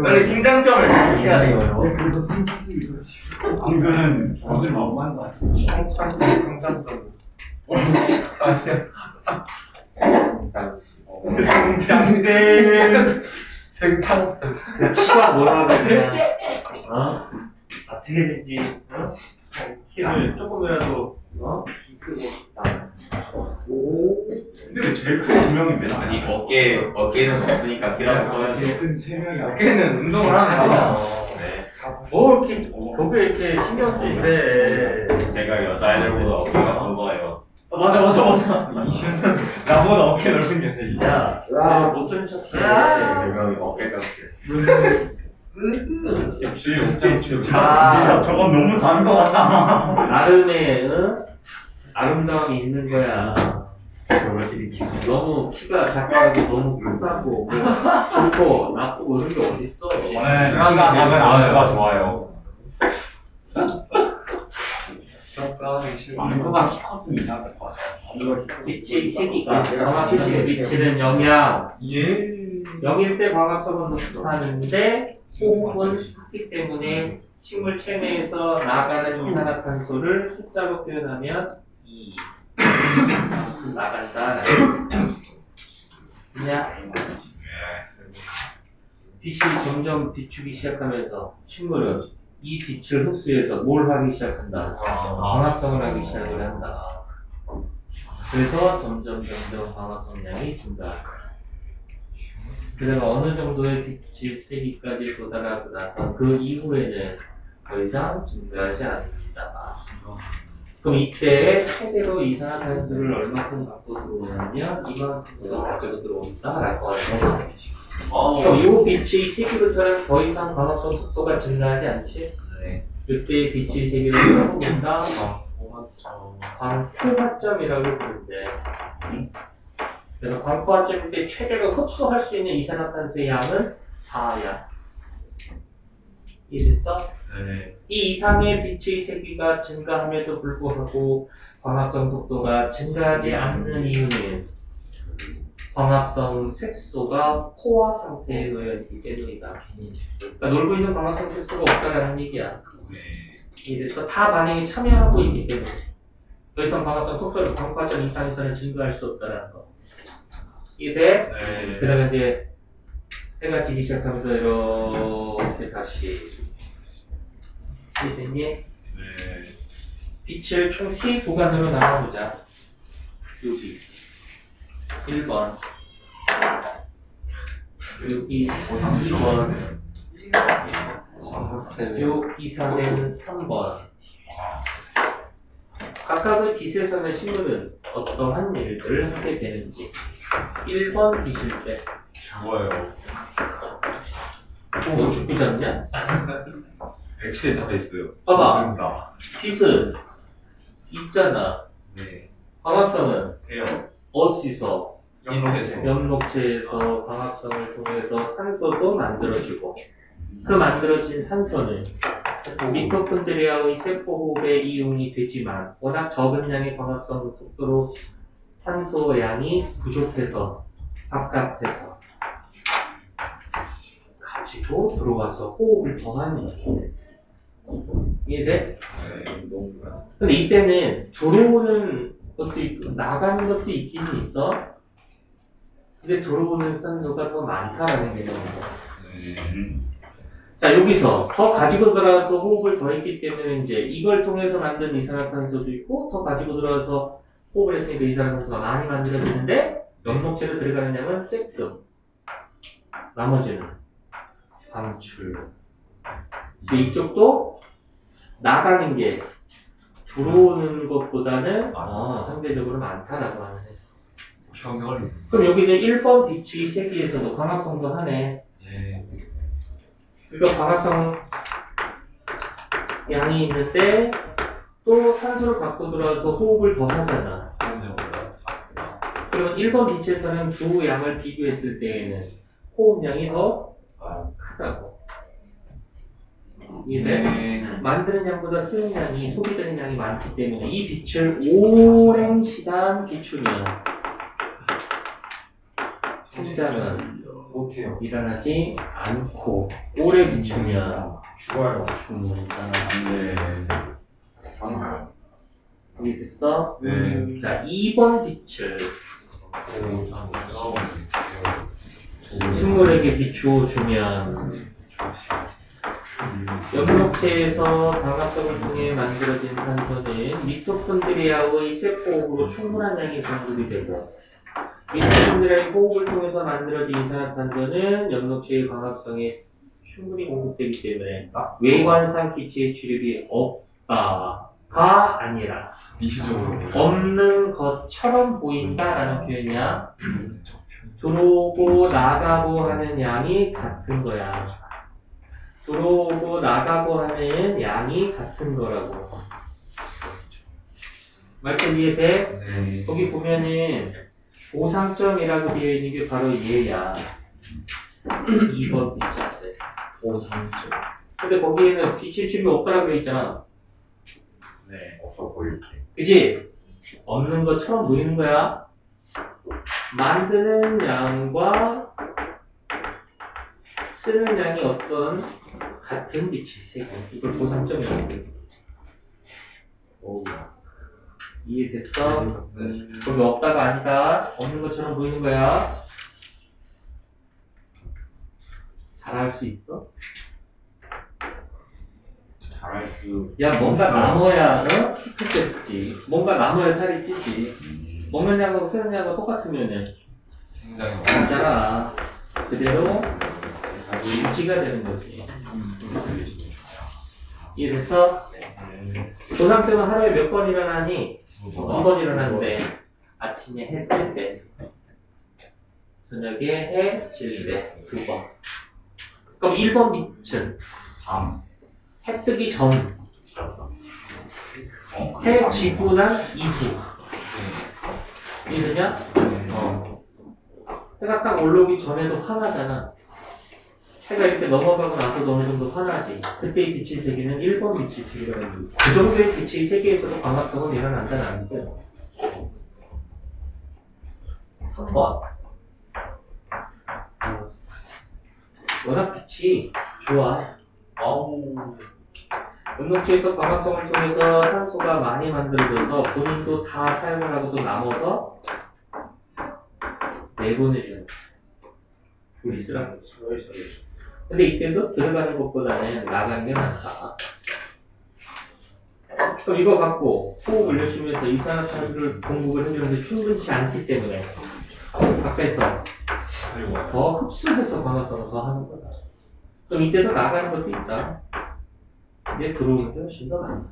빨리 긴장점을 해야 돼요. 그래서 성장수기 그렇지. 방금은 어딜 너무한다. 성장점. 생창스. 키가 뭐라고 그냥 어떻게 된지 키를 조금이라도 크고 싶다. 근데 왜 제일 큰 두 명인데? 아니 어깨는 없으니까 키라고 써야지. 제일 큰세 명이 어깨는 운동을 하는 거야. 네. 뭐 이렇게 거기에 이렇게 신경 쓰이 그래. 제가 여자애들보다 어깨가 굵어요. 맞아. 나보다 어깨 넓은 게 제일 야, 못좀 척해. 내가 어깨가 진짜 주의 목장 자. 저건 너무 작은 거 같잖아. 나름의 아름다움이 있는 거야. 너무 키가 작고 너무 크다고 좋고 나쁘고 이런 게 어딨어. 오늘 키가 작은 아내가 좋아요. 망고가 키 컸으면 이상할 것 같아. 빛의 세기가 광합성에 미치는 영향. 영일 때 광합성은 높아하는데 호흡은 크기 때문에 식물 체내에서 나가는 이산화탄소를 숫자로 표현하면 2 나간다. 그냥 빛이 점점 비추기 시작하면서 식물은 이 빛을 흡수해서 뭘 하기 시작한다. 광합성을 하기 시작을 한다. 그래서 점점 광합성량이 증가한다. 그다가 어느 정도의 빛의 세기까지 도달하고 나서 그 이후에는 더 이상 증가하지 않는다. 그럼 이때 최대로 이산화탄소를 얼마큼 갖고 들어오냐면 이만큼 가지고 들어온다라고 하는 거죠. 그럼 이 빛의 세기부터는 더 이상 광합성 속도가 증가하지 않지? 네. 그때 빛의 세기를 써보겠다. 광포화점이라고 부르는데. 그래서 광포화점 때 최대로 흡수할 수 있는 이산화탄소의 양은 4야. 이해됐어? 네. 이 이상의 빛의 세기가 증가함에도 불구하고 광합성 속도가 증가하지 않는 이유는 광합성 색소가 포화 상태에 놓여 있기 때문이다. 그러니까 놀고 있는 광합성 색소가 없다라는 얘기야. 이래서 다 반응에 참여하고 있기 때문에 더 이상 광합성 속도를 광파점 이상에서는 증가할 수 없다라는 거. 이해돼? 네. 그다가 이제 해가 지기 시작하면서 이렇게 다시 이해됐니? 네. 빛을 총 3구간으로 나눠보자. 여기 1번 여기 2번 여기 4대는 3번. 각각의 빛에서는 식물은 어떠한 일들을 하게 되는지. 1번 빛일 때 죽어요. 뭐 죽고 잡냐? 액체에 다 있어요. 봐봐. 죽는다. 빛은 있잖아. 네. 광합성은 해요. 어디서? 연록에서. 연록체에서 광합성을 통해서 산소도 만들어지고 그 만들어진 산소는 미토콘드리아의 세포호흡에 이용이 되지만 워낙 적은 양의 광합성 속도로 산소 양이 부족해서 바깥에서 가지고 들어와서 호흡을 더 하는 거예요. 이해돼? 근데 이때는 들어오는 것도 있고 나가는 것도 있긴 있어. 근데 들어오는 산소가 더 많다라는 개념이에요. 자, 여기서 더 가지고 들어와서 호흡을 더 했기 때문에 이제 이걸 통해서 만든 이산화탄소도 있고 더 가지고 들어와서 호흡을 했으니까 이산화탄소가 많이 만들어지는데 연목체로 들어가는 양은 쬐끔. 나머지는 방출. 근데 이쪽도 나가는 게 들어오는 것보다는 상대적으로 많다라고 하는 해석. 평균. 그럼 여기는 1번 빛의 세기에서도 광합성도 하네. 네. 그러니까 광합성 양이 있는데 또 산소를 갖고 들어와서 호흡을 더 하잖아. 그러면 1번 빛에서는 두 양을 비교했을 때에는 호흡량이 더 크다고. 이해돼? 네. 만드는 양보다 쓰는 양이, 소비되는 양이 많기 때문에 이 빛을 오랜 시간 비추면 성장은 못해요. 일어나지 않고 오래 비추면 죽어요. 죽는다. 네. 이해됐어? 네. 자, 2번 빛을 식물에게 비추어주면 엽록체에서 광합성을 통해 만들어진 산소는 미토콘드리아의 세포호흡으로 충분한 양이 공급이 되고 미토콘드리아의 호흡을 통해서 만들어진 이산화탄소는 엽록체의 광합성에 충분히 공급되기 때문에 외관상 기체의 출입이 없다가 아니라 미시적으로. 없는 것처럼 보인다라는 표현이야. 들어오고 나가고 하는 양이 같은 거야. 들어오고 나가고 하는 양이 같은 거라고. 말씀 이해돼? 네. 거기 보면은 보상점이라고 되어 있는 게 바로 얘야. 2번 빛인데. 오상조. 근데 거기에는 빛이 없다라고 되어 있잖아. 네. 없어 보일게. 그치? 없는 것처럼 보이는 거야. 만드는 양과 쓰는 양이 어떤 같은 빛이 세 개. 이걸 보상점이라고 해요. 이해됐어? 네. 거기 없다가 아니다. 없는 것처럼 보이는 거야. 잘할 수 있어? 잘할 수. 야, 뭔가 없어요. 남아야, 피크테스지. 뭔가 남아야 살이 찌지. 먹는 양하고 쓰는 양하고 똑같으면은, 굉장히 맞잖아. 그대로 유지가 되는 거지. 이해됐어? 조상tem은 하루에 몇 번 일어나니? 2번 일어나는데, 아침에 해 뜰 때, 저녁에 해 질 때, 2번. 그럼 1번 빛은 밤. 해 뜨기 전, 해 지고 난 이후. 이해되냐? 해가 딱 올라오기 전에도 환하잖아. 해가 이렇게 넘어가고 나서도 어느 정도 환하지. 그때 이 빛의 세계는 1번 빛이 일어나는 거야. 그 정도의 빛의 세계에서도 광합성은 일어난다는 아니고요. 3번. 워낙 빛이 좋아. 엽록체에서 광합성을 통해서 산소가 많이 만들어져서 본인도 다 사용을 하고도 남아서 내보내주는 우리 쓰라고. 근데 이때도 들어가는 것보다는 나가는 게 많다. 그럼 이거 갖고 호흡을 열심히 해서 이산화탄소를 공급을 해주는데 충분치 않기 때문에 밖에서 더 흡수해서 광합성을 더 하는 거다. 그럼 이때도 나가는 것도 있다. 근데 들어오는 게 훨씬 더 많다.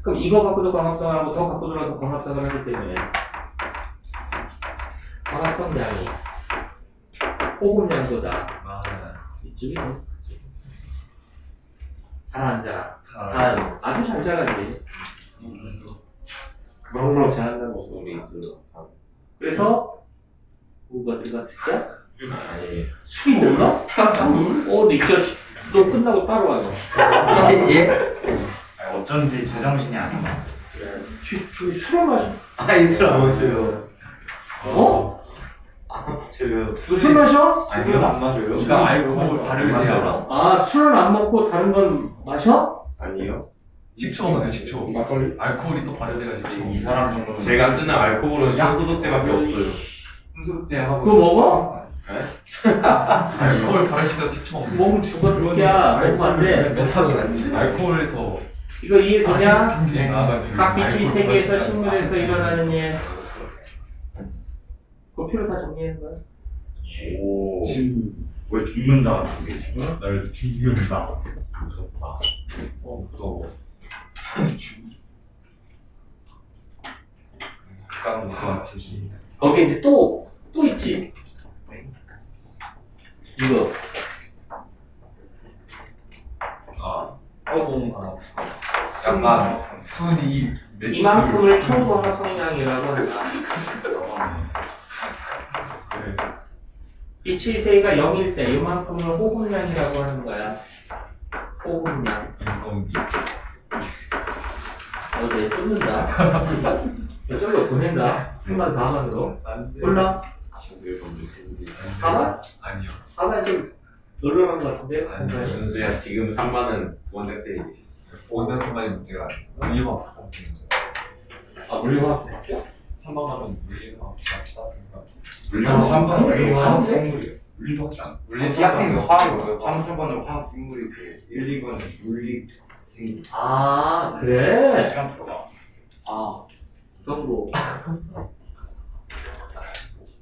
그럼 이거 갖고도 광합성을 하고 더 갖고 들어가서 광합성을 하기 때문에 광합성량이 호흡량보다 이쪽이 더 잘 안 자라. 아주 잘 자라지. 그런 잘한다고 소리 그래서 뭐가 들어갔을까? 술이 들어가? 너 이제 너 끝나고 따로 와서. 어쩐지 제정신이 아닌 것 같아요. 술을 마셔. 이슬 안 마셔요. 어? 제가 술 마셔? 아니요, 안 마셔요. 그러니까 알코올 바르게 마셔요. 아, 술은 안 먹고 다른 건 마셔? 아니요. 식초는 식초. 막걸리. 알코올이 또 발효돼가지고. 이 사람 정도는 제가 쓰는 알코올은 향소독제밖에 없어요. 흠수제하고 그거 먹어? 알코올 발효시켜 식초 먹는. 먹으면 죽어 죽야. 먹으면 안 돼. 메탄올 아니지? 알코올에서 이거 이해되냐? 네. 각 빛이 세계에서 식물에서 일어나는 일. 그 표를 다 정리하는 거야. 오. 지금 왜 죽는다 그게 지금? 나를 죽는다. 무섭다. 무서워. 가까운 것 같지. 거기에 이제 또 있지. 이거. 뭔가 약간 순이 이만큼을 초광합성량이라고 한다. 빛의 세기가 0일 때 이만큼을 호흡량이라고 하는 거야. 호흡량. 어제 쫓는다. 저쪽으로 보낸다. 3만 4만으로. 몰라? 친구들 먼저 친구들 4만? 아니요. 4만 좀 놀러간 것 같은데? 아니 준수야 지금 3만은 원장쌤이 계시 원장선까지 문제가 물리화 아, 물리화학 바뀌어? 3만 가면 물리화 물리학 3번 물리화학 생물이에요. 물리학지 않아? 물리 대학생도 화학으로 3, 4번은 화학 생물이고 1, 2번은 물리 생물 아, 그래? 시간 들어가. 아, 그런 거.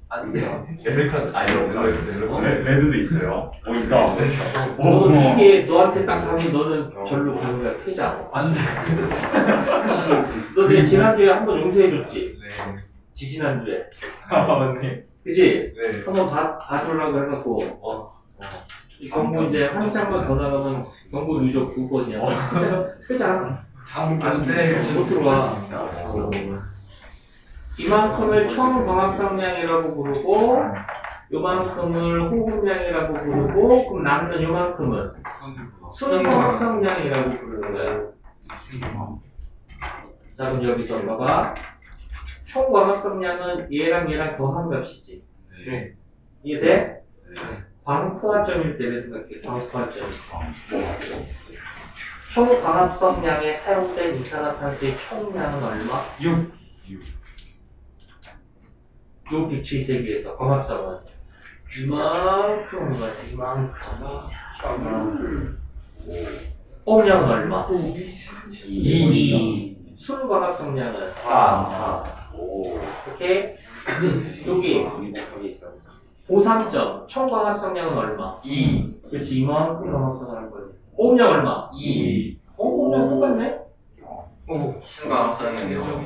아니요 레드카드 레드도 있어요. 있다. 너는 이게 너한테 딱 가면 너는 절로 가는 거야, 퇴장. 안 돼. 너 내가 지난주에 한 번 용서해줬지? 네. 지지난주에. 맞네. 그치? 네. 한번 봐주려고 해갖고, 이 경고 이제 한 장만 더 나가면 경고 누적 9번이야. 퇴장. 안 돼. 못 들어와. 이만큼을 청광합성량이라고 부르고, 요만큼을 호흡량이라고 부르고, 그럼 남는 요만큼은 순광합성량이라고 부르는 거야. 자, 그럼 여기서 봐봐. 총광합성량은 얘랑 얘랑 더한 값이지. 네. 이해돼? 광포화점일 때를 생각해. 광포화점. 총광합성량에 사용된 이산화탄소의 총량은 얼마? 6. 요 빛의 세계에서 광합성은 이만큼 거야. 이만큼. 호흡량은 얼마? 2. 순광합성량은 4. 이렇게 여기 고삼점 총광합성량은 얼마? 2 그렇지, 이만큼 광합성을 할 거예요. 호흡량 얼마? 2 호흡량 똑같네? 순간합성량이죠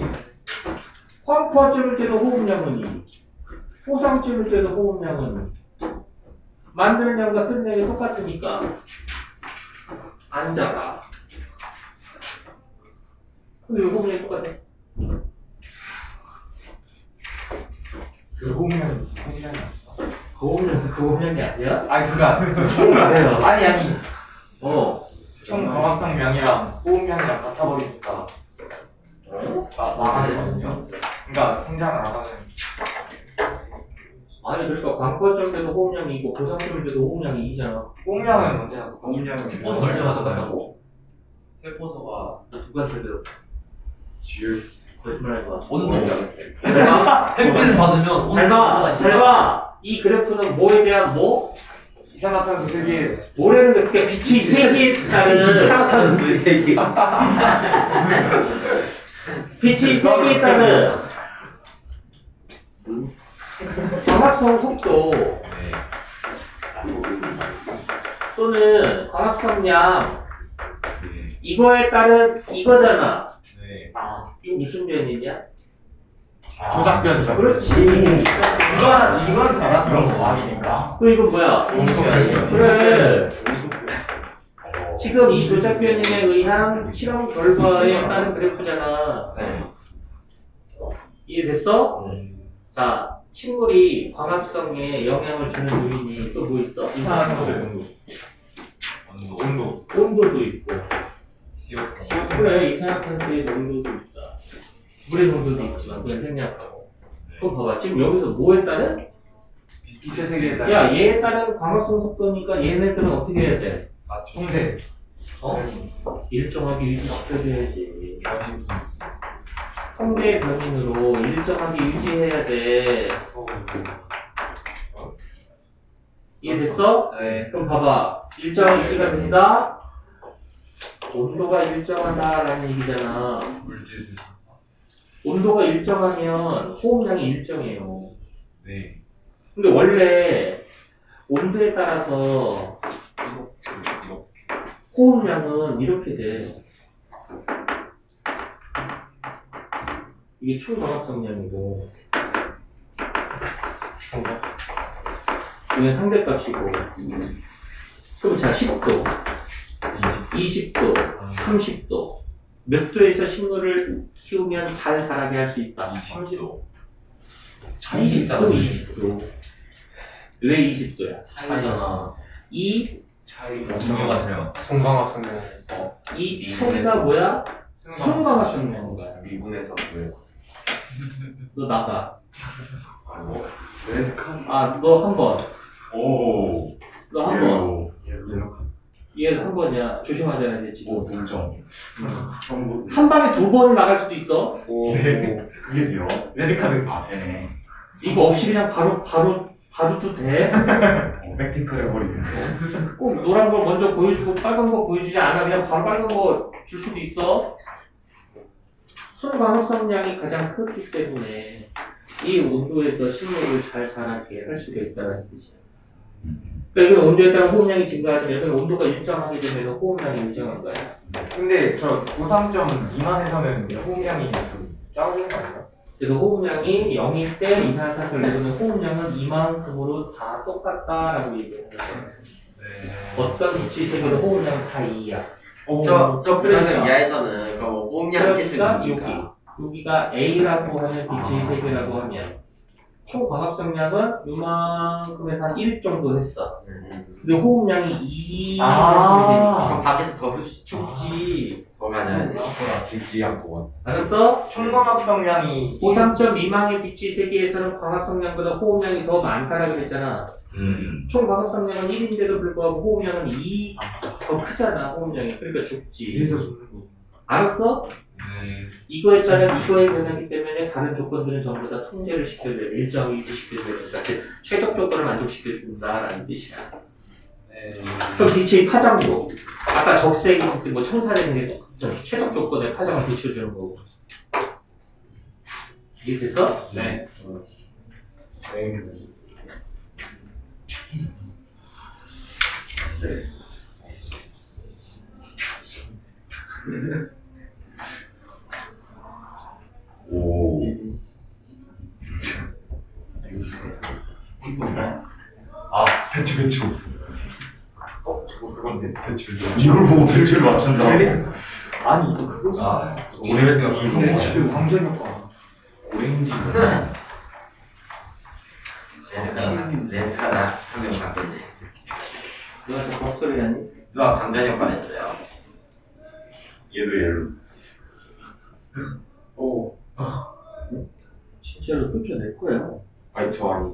광포화점일 때도 호흡량은 2. 호상점일 때도 호흡량은 2. 만드는 양과 쓰는 양이 똑같으니까 앉아라. 근데 왜 호흡량이 똑같네? 그 호흡량이 그 호흡량이 아니야? 아니 그니까 아니에요. 아니 총 광합성량이랑 호흡량이랑 같아버리니까 나가거든요. 그러니까 생산을 안 하는. 아니 그러니까 광포점 때도 호흡량이 있고 고상점 때도 호흡량이 2잖아. 호흡량은 언제나 호흡량은 세포소 얼마잖아요 세포소가 누가 제대로 거짓말하지 마. 온도 햇빛을 받으면 잘 봐. 이 그래프는 뭐에 대한 뭐? 이산화탄소 세계 뭐라는 거 있으니까 빛이 세계에 따른 이산화탄소 세계 빛이 세계에 따른 광합성 속도 또는 광합성량 이거에 따른 이거잖아. 네. 이거 무슨 변이냐? 조작변이죠. 그렇지. 이건 자작변 아니니까. 그 이건 뭐야? 그래. 지금 이 조작변인에 의한 실험 결과에 따른 그래프잖아. 이해됐어? 자, 식물이 광합성에 영향을 주는 요인이 또 뭐 있어? 이산화탄소 온도. 온도도 있고. CO2. 그래, 이산화탄소의 농도도 있다. 물의 농도도 있지만 그건 생략하고. 그럼 봐봐, 지금 여기서 뭐에 따른? 빛의 세계에 따른 야, 얘에 따른 광합성 속도니까 얘네들은 어떻게 해야 돼? 통제. 일정하게 유지시켜줘야지. 통제 변인으로 일정하게 유지해야 돼. 이해됐어? 네 그럼 봐봐. 일정하게 유지가 된다? 온도가 일정하다라는 얘기잖아. 물질. 온도가 일정하면 호흡량이 일정해요. 네. 근데 원래 온도에 따라서 호흡량은 이렇게 돼. 이게 총광합성량이고 이게 상대값이고. 그럼 자, 10도, 20도, 30도. 몇 도에서 식물을 키우면 잘 자라게 할 수 있다? 30도. 20도, 20도. 왜 20도야? 차이잖아 이 중요가 제요. 순간합성량 이 차이가 뭐야? 순광합성량인 거야. 미분에서 뭐예요? 너 나가. 레드카드. 아, 너 한 번. 오. 너 한 번. 옐로카드. 얘 한 번이야. 조심하잖아, 이제 지금. 오, 동점. 한 방에 두 번 나갈 수도 있어. 오. 그게 돼요? 레드카드. 아, 되네. 이거 없이 그냥 바로도 돼. 백티클 해버리는데. 꼭 노란 걸 먼저 보여주고 빨간 거 보여주지 않아. 그냥 바로 빨간 거 줄 수도 있어. 순광합성량이 가장 크기 때문에 이 온도에서 식물을 잘 자라게 할 수가 있다는 뜻이야. 그러니까 이건 온도에 따라 호흡량이 증가하지만 여기는 온도가 일정하게 되면 호흡량이 일정한 거야. 근데 저 고산점 미만에서는 호흡량이 좀 작은 거 아닌가? 그래서 호흡량이 0일 때 이산화탄소를 내보는 호흡량은 이만큼으로 다 똑같다라고 얘기하는 거야. 네. 어떤 빛의 세계도 호흡량은 다 2야. 저 부산점 그러니까. 이하에서는 그 호흡량 계속 그러니까 있으니까. 여기가 A라고 하는 빛의 세계라고 하면 총 광합성량은 요만큼에서 한 1 정도 했어. 근데 호흡량이 2 그럼 밖에서 더 춥지. 더 가져야 돼. 듣지 않고. 알았어? 총광합성량이 고산점 미만의 빛의 세계에서는 광합성량보다 호흡량이 더 많다라고 그랬잖아. 총 광합성량은 1인데도 불구하고 호흡량은 2 더 크잖아. 호흡량이. 그러니까 죽지. 그래서 죽는 거. 알았어? 네. 이거에 따른 이거에 변하기 때문에 다른 조건들은 전부 다 통제를 시켜줘야 돼. 일정히 유지시켜줘야 되니까 최적 조건을 만족시켜준다라는 뜻이야. 네. 그럼 빛의 파장도 아까 적색이 있을 때 뭐 청산하는 게 최적 조건의 파장을 비춰주는 거고. 이해됐어? 네. 오. 아, 배추. 저거 그건데 배출. 이걸 보고 배추를 맞춘다. 아니 이거 그거지. 아, 오렌지 배출 방전 효과. 오렌지. 레드카드 한명 갖겠네. 너가 저 헛소리 하니? 누가 감전 효과 냈어요. 얘도 얘로. 오. 진짜로 쫓아낼 거야. 아니, 저 아니.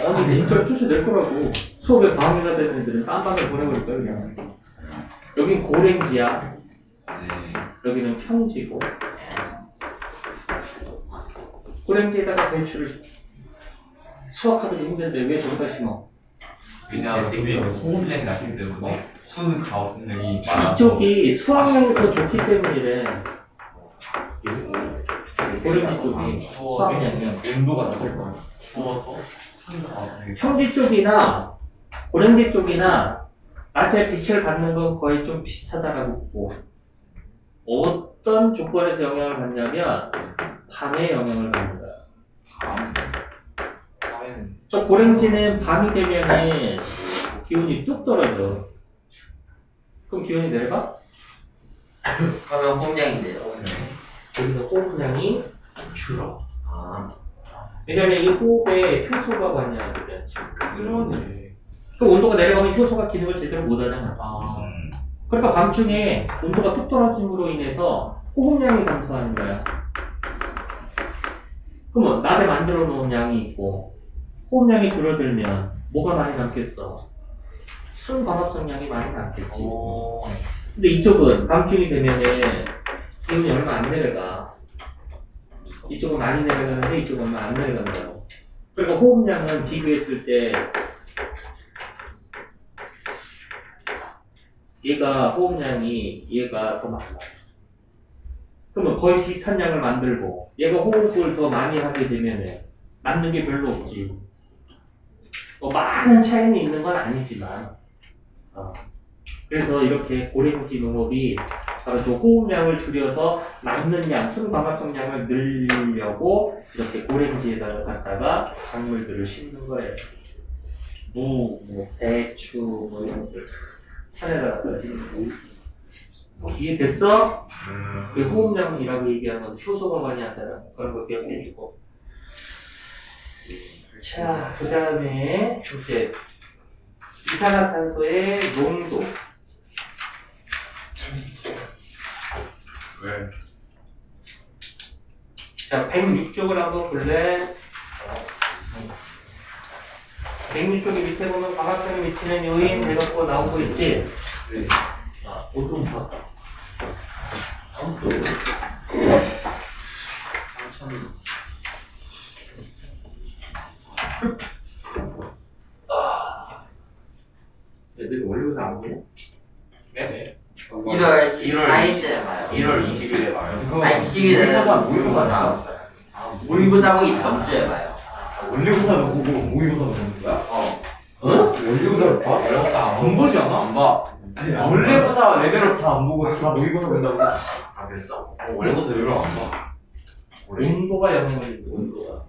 아니 진짜 쫓아낼 거라고. 수업에 방해가 되는 애들은 딴 방에 보내버릴 거야 그냥. 여긴 고랭지야. 네. 여기는 평지고. 고랭지에다가 배추를 수확하기도 힘든데 왜 저기다 심어? 왜냐하면 저기 호흡량이 낮기 때문에 순 가업성량이 많아서 이쪽이 수확량이 더 좋기 때문이래. 고랭지 쪽이 수확량이. 온도가 낮을 거야. 추워서 순 가업성량이 평지 쪽이나 고랭지 쪽이나 낮에 빛을 받는 건 거의 좀 비슷하다라고 보고 어떤 조건에서 영향을 받냐면 밤에 영향을 받는 거야. 밤에는 저 고랭지는 밤이 되면은 기온이 뚝 떨어져. 그럼 기온이 내려가? 그러면 호흡량인데요. 여기서 호흡량이 줄어. 아. 왜냐면 이 호흡에 효소가 관여하거든. 그러네. 그 온도가 내려가면 효소가 기능을 제대로 못하잖아. 그러니까 밤중에 온도가 뚝 떨어짐으로 인해서 호흡량이 감소하는 거야. 그러면 낮에 만들어 놓은 양이 있고 호흡량이 줄어들면 뭐가 많이 남겠어? 순광합성량이 많이 남겠지. 근데 이쪽은 밤중이 되면은 기온이 얼마 안 내려가. 이쪽은 많이 내려가는데 이쪽은 얼마 안 내려간다고. 그리고 호흡량은 비교했을 때 얘가 호흡량이 얘가 더 많아. 그러면 거의 비슷한 양을 만들고 얘가 호흡을 더 많이 하게 되면은 남는 게 별로 없지. 뭐 많은 차이는 있는 건 아니지만 그래서 이렇게 고랭지 농업이 바로 저 호흡량을 줄여서 남는 양, 순광합성량을 늘리려고 이렇게 고랭지에다가 갖다가 작물들을 심는 거예요. 무, 뭐 배추, 뭐 이런 것들 산에다가 심는 거. 이해됐어? 그 호흡량이라고 얘기하는 건 효소가 많이 한다는 그런 거 기억해주고. 자, 그 다음에 이제 이산화탄소의 농도. 왜? 자, 106쪽을 한번 볼래? 106쪽이 밑에 보면 광합성이 미치는 요인 해갖고 나오고 있지? 네. 아, 온도 봐. 온도. 애들이 원료가 안 보냐? 네네. 1월 14일에 봐요. 1월 20일에 봐요. 아니 20일에는 모의고사 나왔어요. 모의고사 보기 다음 주에 봐요. 원리고사를 보고 모의고사를 보는 거야? 원리고사를 봐? 어렵다. 안 보지 않아? 안 봐. 아니, 원리고사 레벨을 다 안 보고 다 모의고사 본다고? 아, 그랬어? 원래부터 이걸 안 봐. 온도가 영향을 준다, 온도가.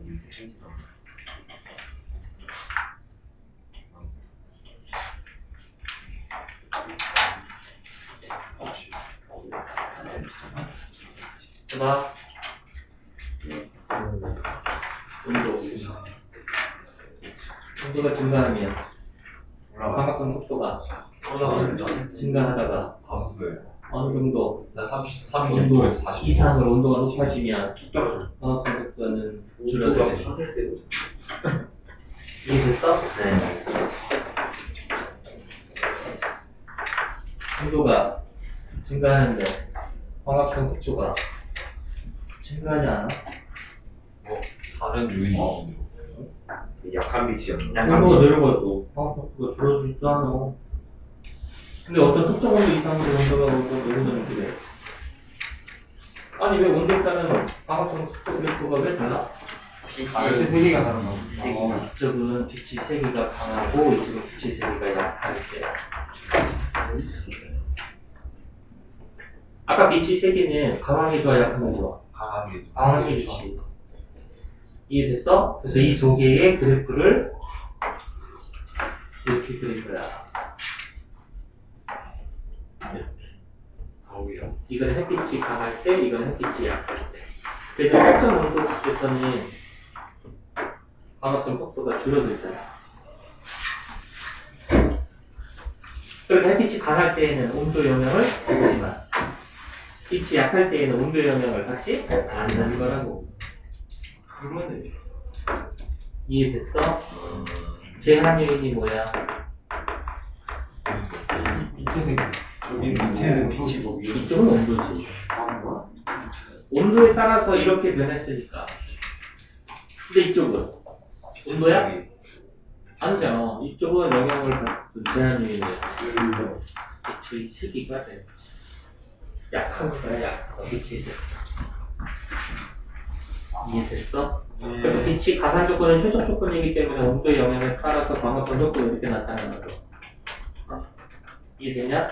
봐. 온도. 온도가 증가하면 광합성 속도가 증가하다가 어느 정도 나 33, 온도 6도에서 40. 이상으로 온도가 높아지면 툭 떨어져. 광합성 속도는 줄어들죠. 이해됐어? 네. 온도가 증가하는데 광합성 속도가 증가하지 않아? 다른 요인이 있는데. 약한 빛이었나? 온도가 내려가도 광합성 속도가 줄어들지도 않아. 근데 어떤 특정 온도 이상으로 온도가 내려가는 게 돼? 아니 왜 온도에 따른 광합성 속도 그래프가 왜 달라? 빛이 역시 세계가 다른 거. 이쪽은 빛의 세기가 강하고 이쪽은 빛의 세기가 약할 때. 아까 빛의 세기는 강하게 좋아 약하게 좋아? 강하게. 강하게 좋지. 이해됐어? 그래서 이 두 개의 그래프를 이렇게 그린 거야. 강하게요. 이건 햇빛이 강할 때, 이건 햇빛이 약할 때. 그래도 특정 온도에서는 광합성 속도가 줄어들잖아. 그래도 햇빛이 강할 때에는 온도 영향을 받지만 빛이 약할 때에는 온도 영향을 받지 않는 거라고. 그러네. 이해됐어? 제한 요인이 뭐야? 빛의 세계. 여기 밑에는 빛이 뭐 위에. 이쪽은 온도지. 온도에 따라서 이렇게 변했으니까. 근데 이쪽은 온도야? 아니잖아. 이쪽은 영향을 받는 제한 요인이야. 빛의 세기가 돼. 약한 거야, 약한 거. 빛의 세기. 이해됐어? 그래서 빛이 가산 조건은 최적 조건이기 때문에 온도의 영향을 따라서 광합성 조건이 이렇게 나타나는 거죠. 이해되냐?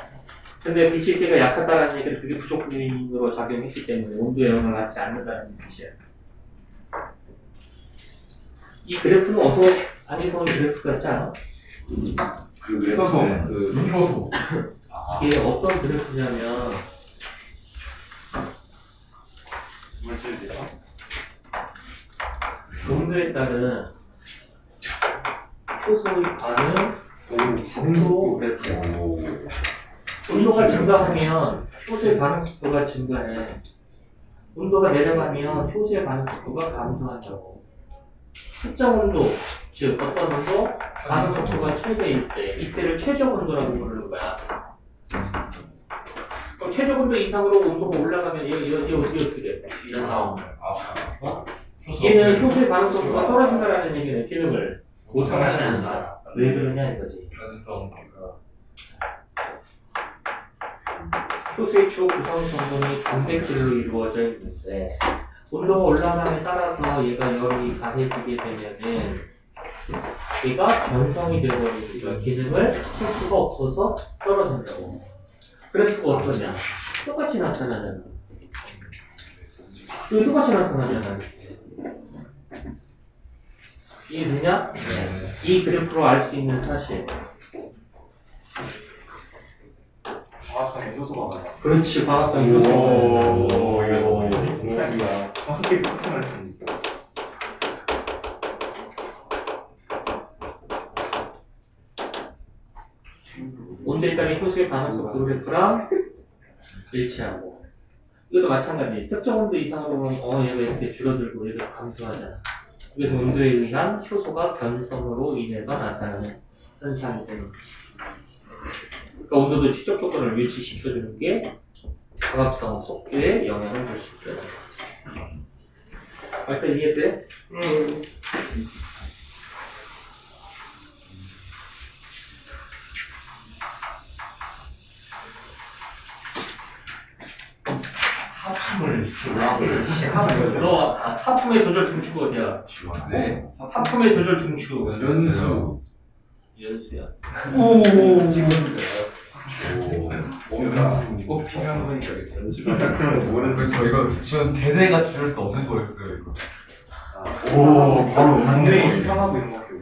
근데 빛의 세기가 약하다는 얘기는 그게 부족 요인으로 작용했기 때문에 온도의 영향을 받지 않는다는 뜻이야. 이 그래프는 어서 많이 보는 그래프 같지 않아? 그 효소. 웹툰 그 효소. 이게 어떤 그래프냐면 물질이요? 온도에 따른 효소의 반응 속도 그래프. 온도가 증가하면 효소의 반응 속도가 증가해. 온도가 내려가면 효소의 반응 속도가 감소한다고. 특정 온도, 즉 어떤 온도, 반응 속도가 최대일 때, 이때를 최적 온도라고 부르는 거야. 그럼 최적 온도 이상으로 온도가 올라가면 얘 어떻게 돼? 이런 상황. 어? 얘는 효소의 반응 속도가 떨어진다라는 얘기는 기능을 못하게 한다. 왜 그러냐 이거지. 그래서 효소의 주 구성 성분이 단백질로 이루어져 있는데 온도가 올라감에 따라서 얘가 열이 가해지게 되면은 얘가 변성이 되어버리니까 기능을 할 수가 없어서 떨어진다고. 그래프가 어떠냐? 똑같이 나타나잖아. 여기 똑같이 나타나잖아. 이해되냐? 이 그래프로 알 수 있는 사실. 과학상의 효소가 많아. 그렇지, 과학적 오, 요소. 이거 공상이야. 함께 탑승할 수 있다. 온도에 따른 효소의 반응 속도 그래프랑 일치하고 이것도 마찬가지. 특정 온도 이상으로 보면 얘가 이렇게 줄어들고 얘가 감소하잖아. 그래서 온도에 의한 효소가 변성으로 인해서 나타나는 현상이 되는 거지. 그러니까 온도도 추적 조건을 유지시켜주는 게 광합성 속도에 영향을 줄 수 있어요. 일단 이해돼? 하품을 너 하품의 조절 중추가 어디야? 네. 하품의 조절 중추. 연수야. 뭔가 꼭 필요한 거니까 연습을 저는 대대가 줄일 수 없는 거였어요 이거. 오 바로 반대 시상하고 있는 것 같아요.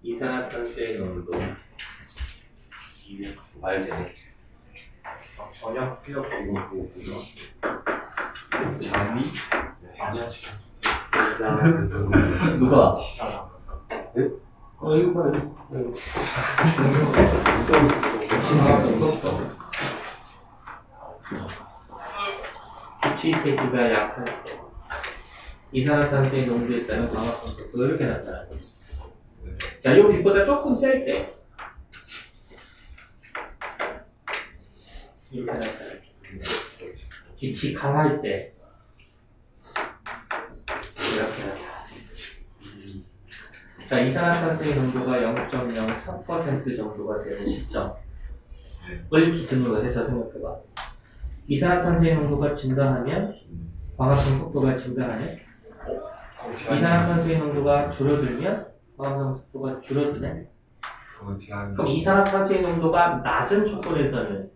이산화탄소의 농도. 말되네. 전혀 필요 없고 이거 보고 잠이 누가? 시상. 이거 봐, 이거. 빛의 약할 때 이산화탄소의 농도에 따른 광합성 속도가 이렇게 나타나요. 자, 이 빛보다 조금 셀 때 이렇게 나타나요. 빛이 강할 때 이렇게 나타나요. 자, 이산화탄소의 농도가 0.03% 정도가 되는 시점을 기준으로 해서 생각해봐. 이산화탄소의 농도가 증가하면 광합성 속도가 증가하네. 이산화탄소의 농도가 줄어들면 광합성 속도가 줄어드네. 그럼 이산화탄소의 농도가 낮은 조건에서는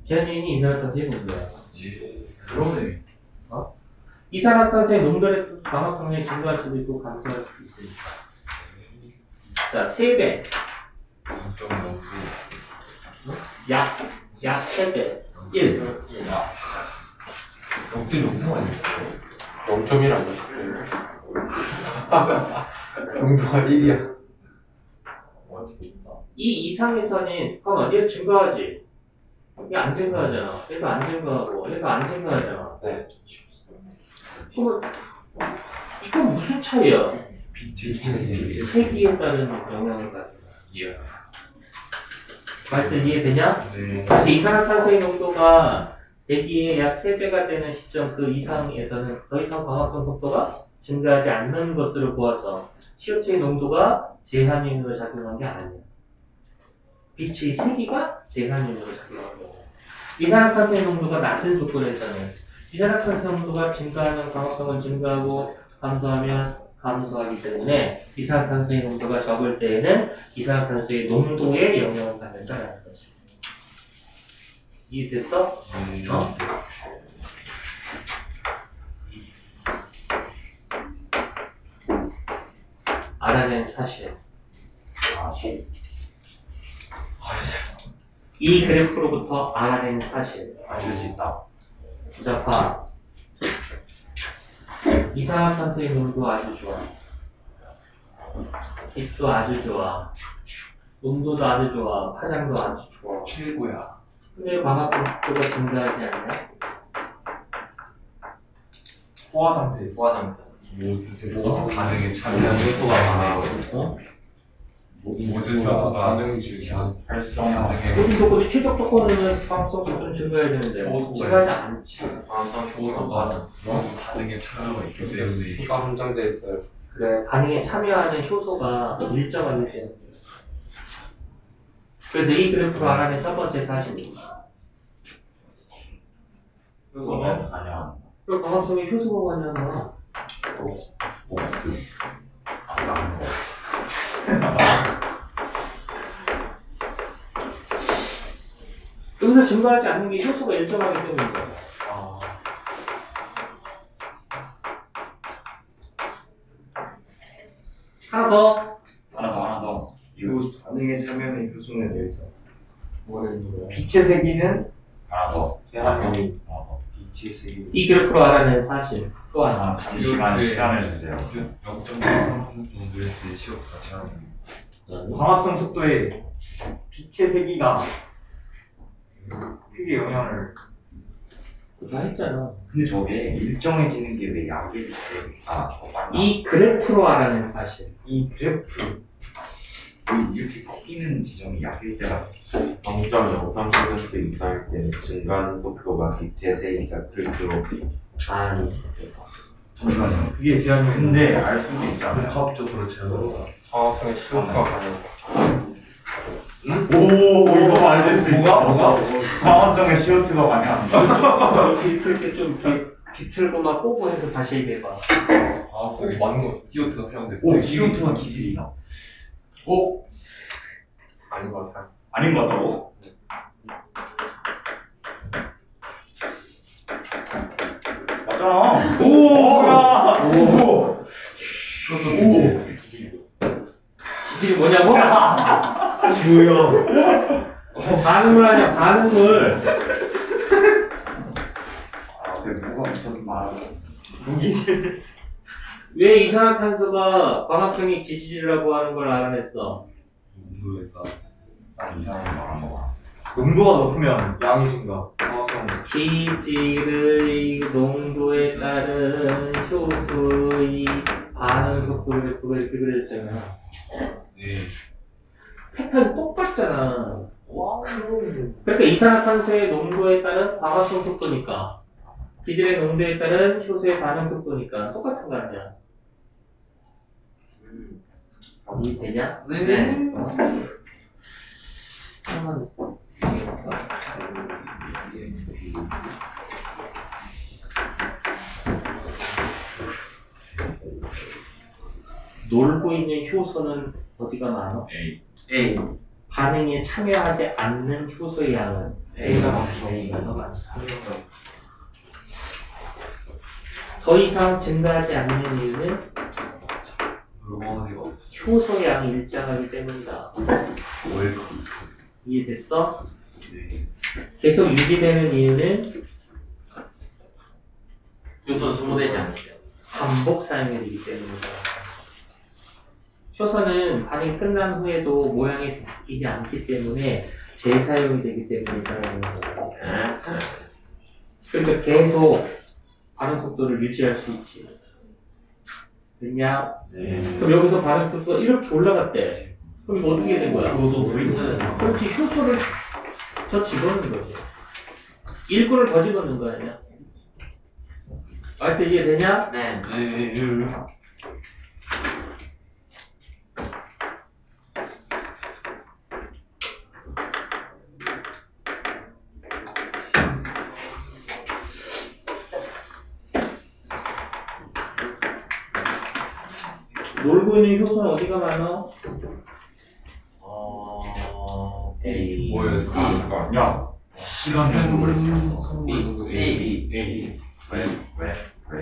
제한유인이 이산화탄소의 농도야. 그러네. 이산화탄소의 농도의 광합성량이 증가할 수도 있고 감소할 수도 있으니까. 자, 3배. 약 3배. 1. 역대 영상 아니었어요? 0.1 아니야? 농도가 1이야. 이 이상에서는 그럼 얘 증가하지. 얘 안 증가하잖아. 얘도 안 증가하고 얘도 안 증가하잖아. 네. 그러면 이건 무슨 차이야? 세기에 따른 영향을 받는 거야. 말씀 이해되냐? 네. 그래서 이산화탄소의 농도가 대기의 약 3배가 되는 시점 그 이상에서는 더 이상 광합성 속도가 증가하지 않는 것으로 보아서 CO2의 농도가 제한유인으로 작용한 게 아니야. 빛의 세기가 제한유인으로 작용한 거야. 이산화탄소의 농도가 낮은 조건에서는 이산화탄소 농도가 증가하면 광합성은 증가하고 감소하면 감소하기 때문에 이산화탄소의 농도가 적을 때에는 이산화탄소의 농도에 영향을 받는다라는 거지. 이해됐어? 어? 알아낸 사실. 이 그래프로부터 알아낸 사실. 알수 있다. 자, 봐. 이산화탄소의 농도 아주 좋아. 빛도 아주 좋아. 농도도 아주 좋아. 파장도 아주 좋아. 최고야. 근데 광합성 속도가 증가하지 않냐? 포화 상태. 포화 상태. 모든 반응에 참여하는 효소가 많아요. 어? 모든 효소가 반응이 중요한. 발생하는 모든 조건이 최적 조건은 광합성 속도는 증가해야 되는데 증가하지 않지. 광합성 효소가 반응에 참여가 있기 때문에 수가 함정돼 있어요. 그래, 반응에 참여하는 효소가 일정하게 되는 거야. 그래서 이 그래프로 알아낸 첫 번째 사실입니다. 그거는 아니야. 그 광합성이 효소가 관여하나? 여기서 증가하지 않는 게 효소가 일정하기 때문인 거야. 하나 더. 하나 더. 이거 반응에 참여하는 효소는 여기다. 빛의 세기는 하나 더. 제한유인. 빛의 세계. 이 그래프로 알아낸 사실 또 하나. 잠시만 시간을 주세요. 0.3% 정도의 CO2가 제한입니다. 광합성 속도에 빛의 세기가 크게 영향을 그거 다 했잖아. 근데 저게 일정해지는 게 왜 약일 때 이 그래프로 알아낸 사실. 이 그래프 왜 이렇게 꺾이는 지점이 약일 때라서 0.03% 이상일 때는 증가하는 속도가 빛의 세기가 클수록 아니. 잠시만요. 그게 제한이 근데 알 수도 있잖아요. 복합적으로 제한한다. 화학성의 CO2가 강해서 오 이거 말될 수 있어. 뭐가? 방어성의 CO2가 많이 안 나. 그렇게 좀 비틀고만 꼬고 해서 다시 얘기해봐. 화학성이 맞는 거 CO2가 사용돼. 오 CO2가 기질이야. 오 아닌 것 같아. 아닌 것 같다고? 맞잖아. 오 뭐야? 오. 효소 오. 기질이 뭐냐고? 뭐야? 반응을 하냐, 반응을. 아, 내 뭐가 붙어서 말하는. 무기질. 왜 이산화탄소가 광합성의 기질이라고 하는 걸 알아냈어? 농도에다 난 이상한 거 말한 거 봐. 농도가 높으면 양이 증가. 화학성. 기질의 농도에 따른 효소의 반응 속도 그래프가 이렇게 그려졌잖아. 네. 패턴이 똑같잖아. 그러니까 이산화탄소의 농도에 따른 광합성 속도니까 기질의 농도에 따른 효소의 반응 속도니까 똑같은 거 아니야. 이해되냐? 네. 놀고 있는 효소는 어디가 많아? A. 반응에 참여하지 않는 효소의 양은 A가 많고 A가 더 많다. 더 이상 증가하지 않는 이유는 물건이가 없어. 효소 양이 일정하기 때문이다. 오일카. 이해됐어? 네. 계속 유지되는 이유는 효소 소모되지 않기 때문에. 반복 사용이 되기 때문이다. 효소는 반응이 끝난 후에도 모양이 바뀌지 않기 때문에 재사용이 되기 때문이다. 그러니까 계속 반응 속도를 유지할 수 있지. 됐냐? 그럼 여기서 반응 속도가 이렇게 올라갔대. 그럼 이거 어떻게 된 거야? 그렇지, 효소를 더 집어넣는 거지. 일꾼을 더 집어넣는 거 아니야? 알았어, 이해되냐? 네. 놀고 있는 효소는 어디가 많아? A. 뭐예요? 잠깐. 야 시간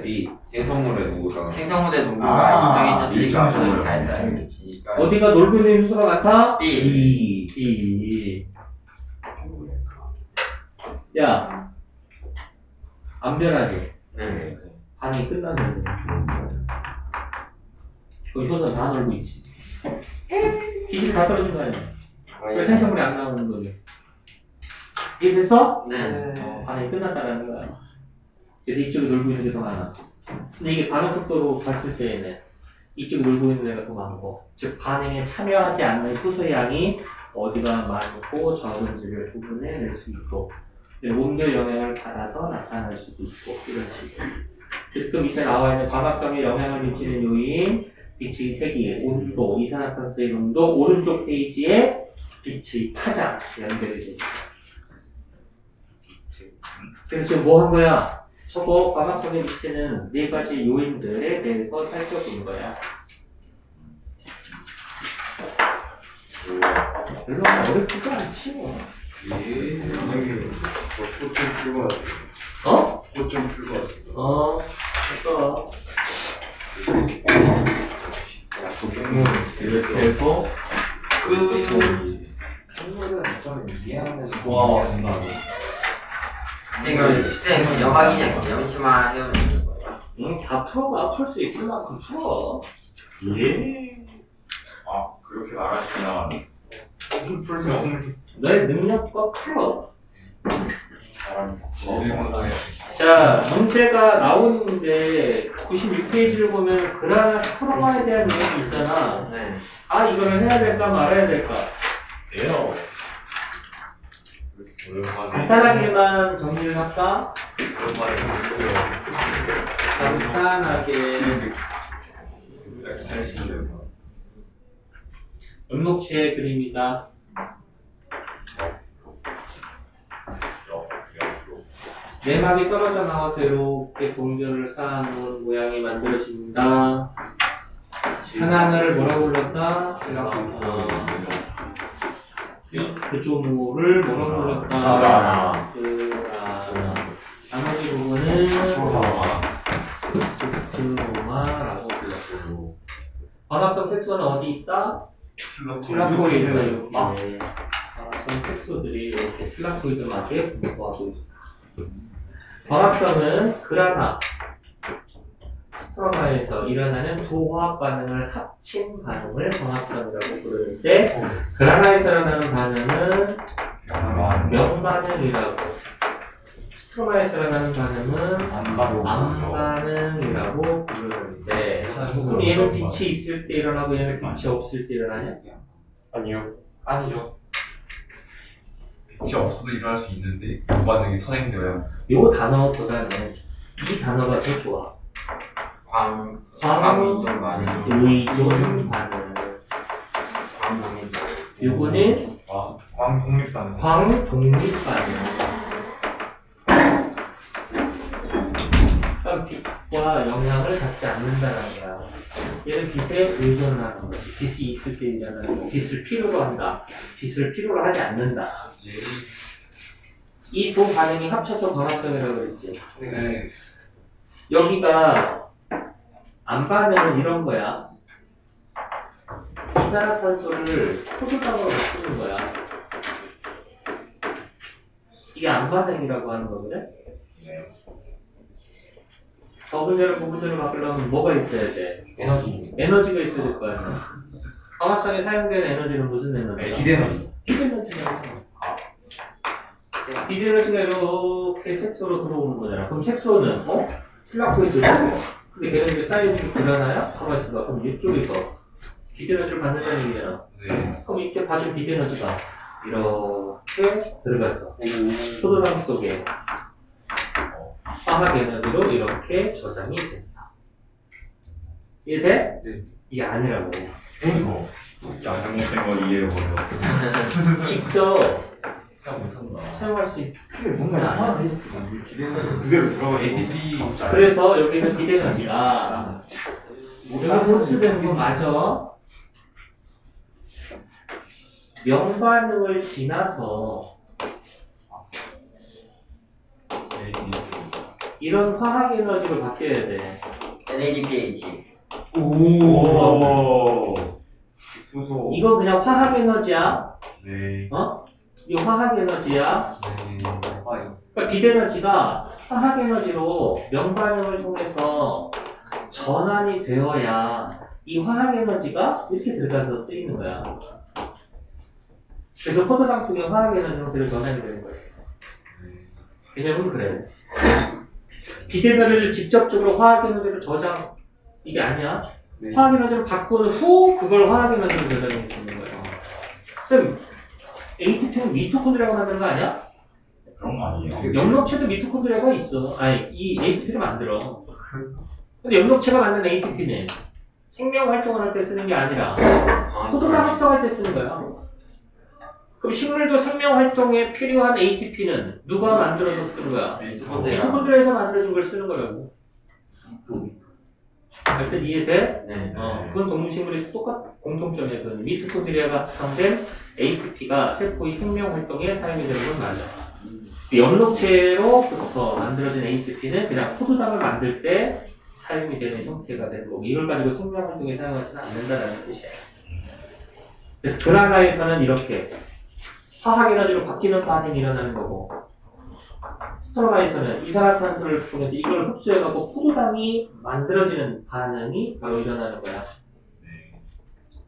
B. 이 생성물의 농도가 생성물의 농도가 일정해졌으니까 일정해져요. 반응이 다르다. 어디가 놀고 있는 효소가 많다? B. B. 야, 안 변하지? 네. 반응이 끝났는데. 그 효소 다 놀고 있지. 기질 다 떨어진 거 아니야? 왜 생성물이 안 나오는 거지? 이해됐어? 네. 반응이 끝났다라는 거야. 그래서 이쪽에 놀고 있는 게 더 많아. 근데 이게 반응 속도로 봤을 때에는 이쪽에 놀고 있는 애가 더 많고, 즉 반응에 참여하지 않는 효소의 양이 어디가 많고 적은지를 구분해낼 수 있고, 온도 영향을 받아서 나타날 수도 있고, 이런 식으로. 그래서 그 밑에 나와 있는 광합성에 영향을 미치는 요인, 빛의 세기, 온도, 이산화탄소의 농도, 오른쪽 페이지에 빛의 파장 연결이 되죠. 그래서 지금 뭐 한 거야? 저거 광합성에 미치는 네 가지 요인들에 대해서 살펴본 거야. 별로 어렵지도 않지 뭐. 어? 됐어. 이렇게 해서 생물은 좀 이해하면서 와, 지금 시스템 영학이냐 영심화 해오는 거예요. 응, 다 풀어봐. 풀 수 있을 만큼 풀어. 예. 아 그렇게 말하시면 풀수 없는 너의 능력과 풀어. 자, 문제가 나오는데 96페이지를 보면 그라나 스트로마에 대한 내용이 있잖아. 네. 아, 이거를 해야 될까 말아야 될까? 예요. 간단하게만 정리를 할까? 간단하게 음록체 그림이다. 내막이 떨어져 나와서 이렇게 동전을 쌓아놓은 모양이 만들어집니다. 하나하나를 뭐라고 불렀다? 이 구조물을 뭐라고 불렀다? 나머지 부분은 스트로마라고 불렀고, 광합성 색소는 어디 있다? 플라토이드 이렇게 광합성 색소들이 이렇게 플라토이드하게 분포하고 있습니다. 광합성은 그라나 스트로마에서 일어나는 두 화학 반응을 합친 반응을 광합성이라고 부르는데, 그라나에서 일어나는 반응은 명반응이라고, 스트로마에서 일어나는 반응은 암반응이라고 부르는데, 그럼 얘는 빛이 있을 때 일어나고 얘는 빛이 없을 때 일어나냐? 아니요. 아니죠. 빛이 없어도 일어날 수 있는데 그 반응이 선행되어야 요 단어보다는 이 단어가 더 좋아. 광이존 반응. 의존 반응. 광동이존. 요거는 광독립 반응. 광독립 반응. 그러니까 빛과 영향을 받지 않는다는 거야. 얘는 빛에 의존을 하는 거지. 빛이 있을 때 일어나는 거. 빛을 필요로 한다. 빛을 필요로 하지 않는다. 이 두 반응이 합쳐서 광합성이라고 그랬지. 네. 여기가 암반응은 이런 거야. 이산화탄소를 포도당으로 바꾸는 거야. 이게 암반응이라고 하는 거거든. 저분자를 고분자로 바꾸려면 뭐가 있어야 돼? 에너지가 있어야 될 거 아니야. 광합성에 사용되는 에너지는 무슨 에너지야? 기대너지. 기대에너지가 기대에너지가 이렇게 색소로 들어오는 거잖아. 그럼 색소는 플라토이드 근데 걔는 이제 사이즈가 그러나요? 가만히 있어봐. 그럼 이쪽에서 기대에너지를 받는다는 얘기잖아. 네. 그럼 이렇게 봐준 기대에너지가 이렇게 들어가서 포도당 속에 화학 에너지로 이렇게 저장이 된다. 이해돼? 네. 이게 아니라고. 잘못된 거 이해해버려. 직접 진짜 못한다. 사용할 수 있는 그게 뭔가 이상한 리스트가 그대로 들어가 ATP 그래서 여기는 기대에너지가 여기서 흡수되는 건 맞아. 명반응을 지나서 이런 화학 에너지로 바뀌어야 돼. NADPH. 오. 수소. 이거 그냥 화학 에너지야. 네. 이 화학 에너지야. 그러니까 비대에너지가 화학 에너지로 명반응을 통해서 전환이 되어야 이 화학 에너지가 이렇게 들어가서 쓰이는 거야. 그래서 포도당 속에 화학 에너지로 그대로 전환이 되는 거야. 개념은 그래. 비대면을 직접적으로 화학 에너지로 저장 이게 아니야. 화학 에너지로 바꾼 후 그걸 화학 에너지로 저장해 주는 거야. 쌤, ATP는 미토콘드리아가 만드는 거 아니야? 그런 거 아니에요? 영록체도 미토콘드리아가 있어. 아니, 이 ATP를 만들어. 근데 영록체가 만든 ATP는 생명 활동을 할 때 쓰는 게 아니라 포도당 합성할 때 쓰는 거야. 그럼 식물도 생명 활동에 필요한 ATP는 누가 만들어서 쓰는 거야? 미토콘드리아에서 만들어준 걸 쓰는 거라고. 하여튼 이해돼? 네. 그건 동물식물에서 공통점이야. 그 미토콘드리아가 합성된 ATP가 세포의 생명 활동에 사용이 되는 건 맞아. 연록체로부터 만들어진 ATP는 그냥 포도당을 만들 때 사용이 되는 형태가 되는 거고, 이걸 가지고 생명 활동에 사용하지는 않는다는 뜻이야. 그래서 그라나에서는 이렇게 화학 에너지로 바뀌는 반응이 일어나는 거고, 스트로마에서는 이산화탄소를 통해서 이걸 흡수해가고 포도당이 만들어지는 반응이 바로 일어나는 거야.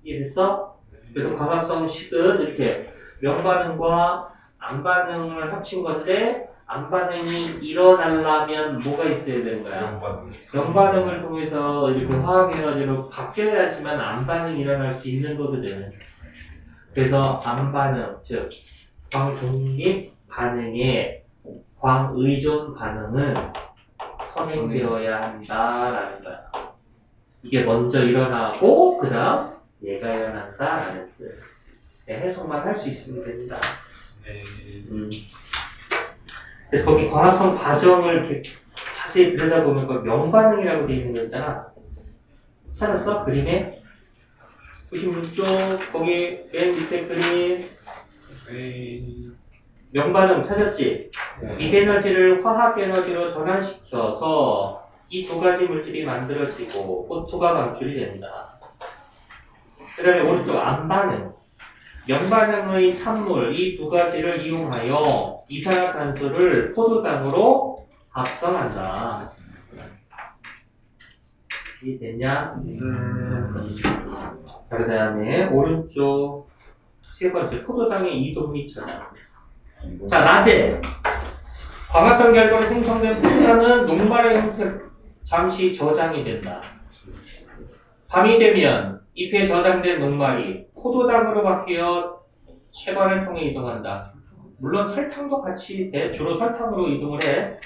이해됐어? 그래서 광합성식은 이렇게 명반응과 암반응을 합친 건데, 안반응이 일어나려면 뭐가 있어야 되는 거야? 연반응을 통해서 이렇게 화학 에너지로 바뀌어야지만 안반응이 일어날 수 있는 거거든. 그래서 안반응, 즉 광독립 반응의 광의존 반응은 선행되어야 한다라는 거야. 이게 먼저 일어나고 그 다음 얘가 일어난다라는 뜻. 네, 해석만 할 수 있으면 됩니다. 그래서 거기 광합성 과정을 이렇게 자세히 들여다보면 그 명반응이라고 되어 있는 거 있잖아. 찾았어? 그림에? 96쪽 거기 맨 밑에 그림 명반응 찾았지? 이 에너지를 화학 에너지로 전환시켜서 이 두 가지 물질이 만들어지고 O2가 방출이 된다. 그 다음에 오른쪽 암반응 명반응의 산물 이 두 가지를 이용하여 이산화탄소를 포도당으로 합성한다. 이해됐냐? 자, 그 다음에 오른쪽 세 번째 포도당의 이동 미처다. 자, 낮에 광합성 결과로 생성된 포도당은 녹말의 형태로 잠시 저장이 된다. 밤이 되면 잎에 저장된 녹말이 포도당으로 바뀌어 체관을 통해 이동한다. 물론 설탕도 같이 돼. 주로 설탕으로 이동을 해.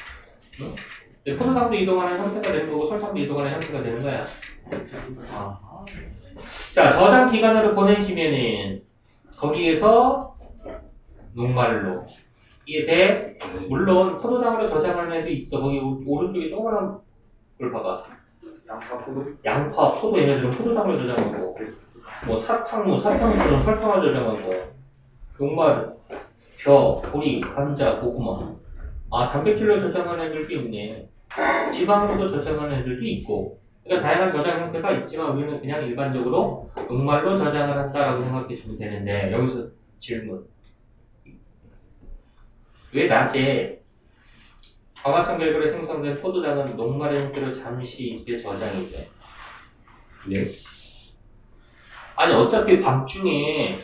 응? 포도당도 이동하는 형태가 되는 거고 설탕도 이동하는 형태가 되는 거야. 자, 저장 기관으로 보내시면은 거기에서 녹말로 이게 물론 포도당으로 저장하는 애도 있어. 거기 오른쪽에 조그만한 걸 봐봐. 양파, 포도 얘네들은 포도당을 저장하고 뭐 사탕처럼 설탕을 저장하고 녹말, 벼, 보리, 감자, 고구마 단백질로 저장하는 애들도 있네. 지방으로도 저장하는 애들도 있고 그러니까 다양한 저장 형태가 있지만 우리는 그냥 일반적으로 녹말로 저장을 한다라고 생각해 주면 되는데 여기서 질문 왜 낮에 광합성 결과로 생성된 포도당은 녹말의 형태로 잠시 이렇게 저장이 돼? 네. 아니 어차피 밤중에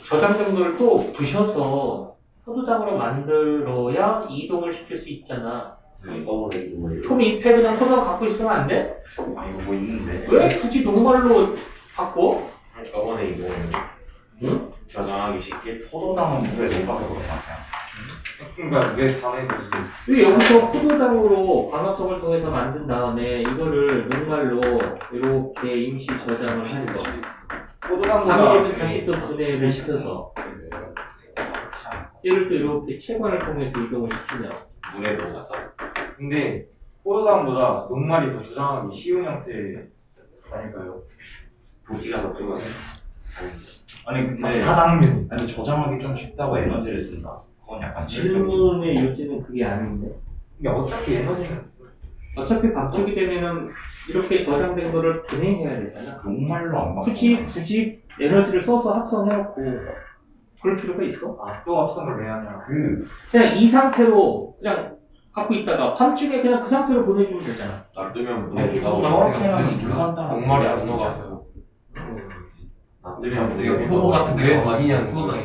저장된 걸 또 부셔서 포도당으로 만들어야 이동을 시킬 수 있잖아. 그럼 잎에 그냥 포도당 갖고 있으면 안 돼? 이거 뭐 있는데? 왜 굳이 녹말로 바꿔? 저번에 이동을 응? 저장하기 쉽게 포도당은 왜 녹아서 그러나? 그러니까 왜 밤에 왜 여기서 포도당으로 광합성을 통해서 만든 다음에 이거를 녹말로 이렇게 임시 저장을 하는 거. 포도당보다 밤이 되면 다시 또 분해를 시켜서 얘를 또 이렇게 체관을 통해서 이동을 시키면 물에 녹아서 근데 포도당보다 녹말이 더 저장하기 쉬운 형태 아닐까요? 부피가 더 크거든. 아니 근데 다당면 아니 저장하기 좀 쉽다고 에너지를 쓴다. 그건 약간 질문의 요지는 그게 아닌데 근데 어차피 에너지는 어차피 밤쪽이 되면은 이렇게 저장된 거를 분해해야 되잖아. 녹말로 안 바꿔. 굳이 에너지를 써서 합성해놓고 그럴 필요가 있어? 또 합성을 왜 하냐 그냥 이 상태로 그냥 갖고 있다가 밤중에 그냥 그 상태로 보내주면 되잖아. 놔두면 아니, 물에 이거 녹아서 정확히 하면 녹말이 안 녹아서 놔두면 되게 물에 표고 같은데 왜 녹아서 어디냐는 포도당이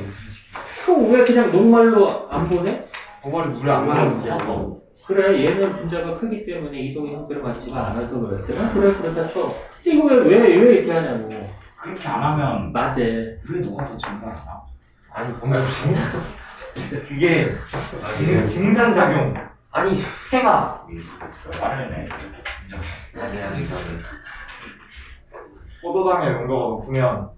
그럼 왜 그냥 녹말로 안 보내? 녹말이 물에 안 녹아서 그래 얘는 분자가 크기 때문에 이동의 형태를 맞지가 않아서 그랬대. 그래 그렇다 쳐. 이거 왜 이렇게 하냐고. 그렇게 안 하면 낮에 물에 녹아서 증발하나? 아니 뭔가 무슨 그게 증상작용 아니 해가 빠르네. 진짜. 아니 포도당에 온거가 높으면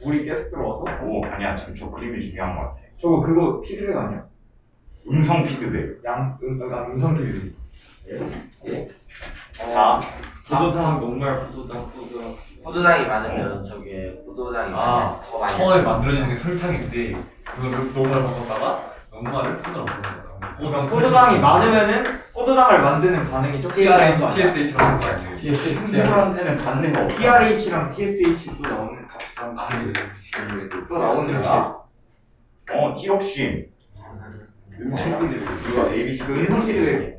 물이 계속 들어와서 오 아니야 지금 저 그림이 중요한 것 같아. 저거 그거 피드백 아니야? 음성 피드백. 음성 피드백 자 포도당 녹말 포도당 포도당이 많으면 저게 포도당이 더 많이 처음에 만들어지는 게 설탕인데 그거를 녹말을 바꿨다가 녹말을 푸드로 바꾸는 거야. 포도당이 많으면은 포도당을 만드는 반응이 적게 일어나는 거 아니야? TSH라는 거 아니에요? 친구한테는 받는 거 없어. TRH랑 TSH도 나오는 값상 또 나오는 거야? 티옥신. 음성 피드백. 이거 ABC 그 음성 피드백.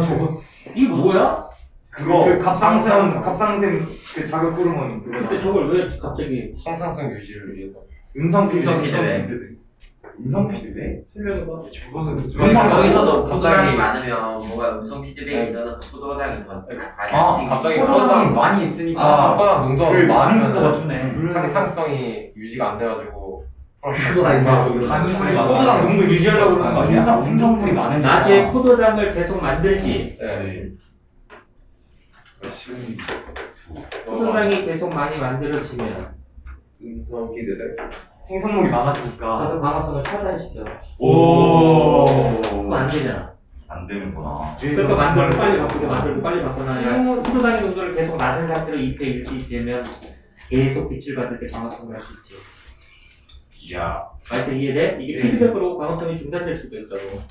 저거 이게 뭐야? 그거 그 갑상선 그 자극 호르몬 근데 그거 저걸 왜 갑자기 항상성 유지를 위해서 음성 음성 피드백 피드백. 음성 피드백? 설명해봐. 여기서도 포도당이 많으면 뭐가 음성 피드백이 일어나서 포도당이 더 많이 갑자기 포도당이 많이 있으니까 포도당 농도가 그 많은 것 많으면 같네. 항상성이 유지가 안 돼가지고 포도당 농도 유지하려고 그러는 거 아니야? 생성물이 많으니까. 낮에 포도당을 계속 만들지. 네. 포도당이 계속 많이 만들어지면 음성 피드백. 생성물이 많아지니까. 가서 광합성을 차단시켜. 오. 그거 안 되잖아. 안 되는구나. 그러니까 만들고 빨리 바꾸고 만들고 빨리 바꾸나 포도당의 농도를 계속 낮은 상태로 잎에 유지되면 계속 빛을 받을 때 광합성을 할 수 있지. 야. 말씀 이해돼? 이게 피드백으로 광합성이 중단될 수도 있다고.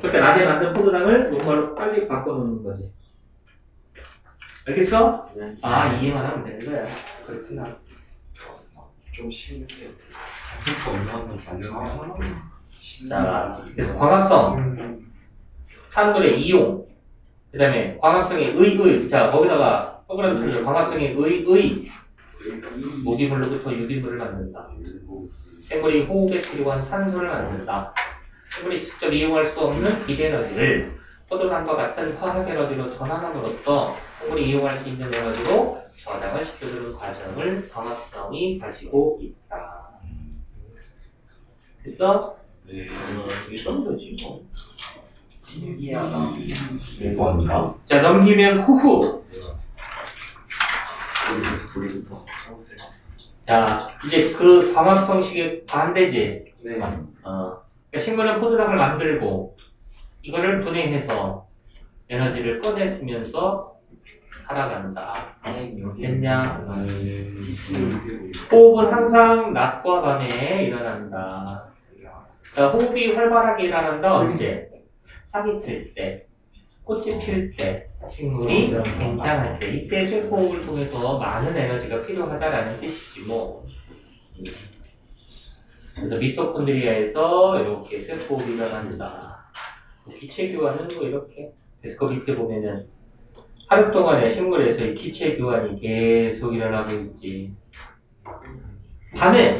그러니까 낮에 만든 포도당을 녹말로 빨리 바꿔놓는 거지. 알겠어? 아 이해만 하면 되는 거야. 그렇구나. 좀 신기해. 자, 그래서 광합성, 산물의 이용, 그 다음에 광합성의 의, 자, 거기다가 동그라미 틀려. 광합성의 의, 무기물로부터 유기물을 만든다. 생물이 호흡에 필요한 산소를 만든다. 생물이 직접 이용할 수 없는 비대에너지를 포도당과 같은 화학 에너지로 전환함으로써 생물이 이용할 수 있는 에너지로 저장을 시켜주는 과정을 광합성이 가지고 있다. 됐어? 네. 이게 정도지 뭐. 신기하다. 이건가? 자, 넘기면 후후. 자, 이제 그 광합성식의 반대지. 네. 그러니까 식물은 포도당을 만들고 이거를 분해해서 에너지를 꺼내쓰면서 살아간다. 됐냐? 호흡은 항상 낮과 밤에 일어난다. 자, 호흡이 활발하게 일어난다. 언제? 싹이 틀 때, 꽃이 필 때, 식물이 굉장할 때, 이때 쇠호흡을 통해서 많은 에너지가 필요하다라는 뜻이지 뭐. 그래서 미토콘드리아에서 이렇게 쇠호흡이 일어난다. 기체 교환은 뭐 이렇게. 그래서 그 밑에 보면은 하루 동안에 식물에서 이 기체 교환이 계속 일어나고 있지. 밤에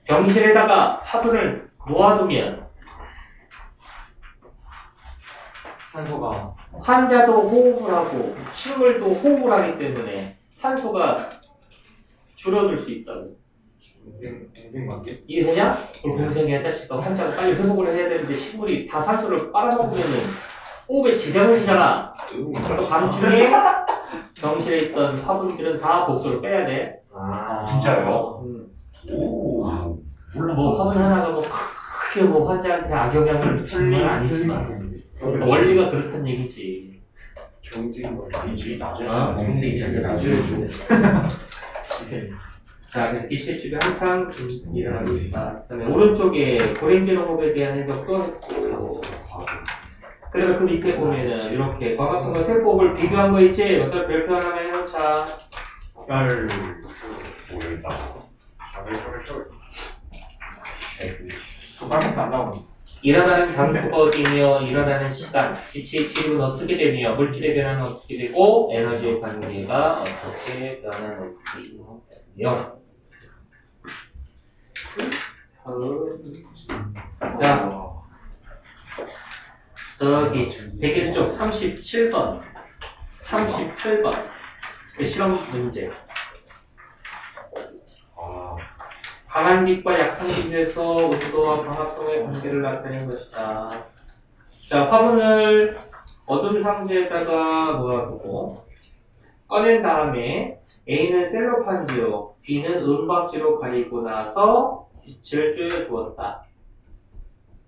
병실에다가 화분을 놓아두면 산소가 환자도 호흡을 하고 식물도 호흡을 하기 때문에 산소가 줄어들 수 있다고. 동생 관계? 이해되냐? 그럼 동생이 자식과 환자가 빨리 회복을 해야 되는데 식물이 다 산소를 빨아먹으면은 호흡에 지장을 주잖아. 그래서 밤중에 병실에 있던 화분들은 다 복도를 빼야 돼. 진짜요? 오. 뭐 화분 하나가 뭐 크게 뭐 환자한테 악영향을 주는 건 아니지만 원리가 그렇단 얘기지. 이지 나중에 아, 나중에 자, 그래서 기체축이 항상 일어나고 있다. 그다음에 오른쪽에 고랭지 농업에 대한 해석도 했고. 그리고 그 밑에 보면은 이렇게 광합성과 세포흡을 비교한 거 있지? 어떤 별표 하나만 해놓자. 모르겠다. 그 방에서 안 나오는 일어나는 장소가 어디며 일어나는 시간, 기체의 질입은 어떻게 되며 물질의 변화는 어떻게 되고 에너지의 관계가 어떻게 변하는지요. 자, 저기 베개 쪽 37번 실험 문제. 강한 빛과 약한 빛에서 온도와 광합성의 관계를 나타낸 것이다. 자, 화분을 어둠 상자에다가 놓아두고 꺼낸 다음에 A는 셀로판지로 B는 은박지로 가리고 나서 빛을 쬐주었다.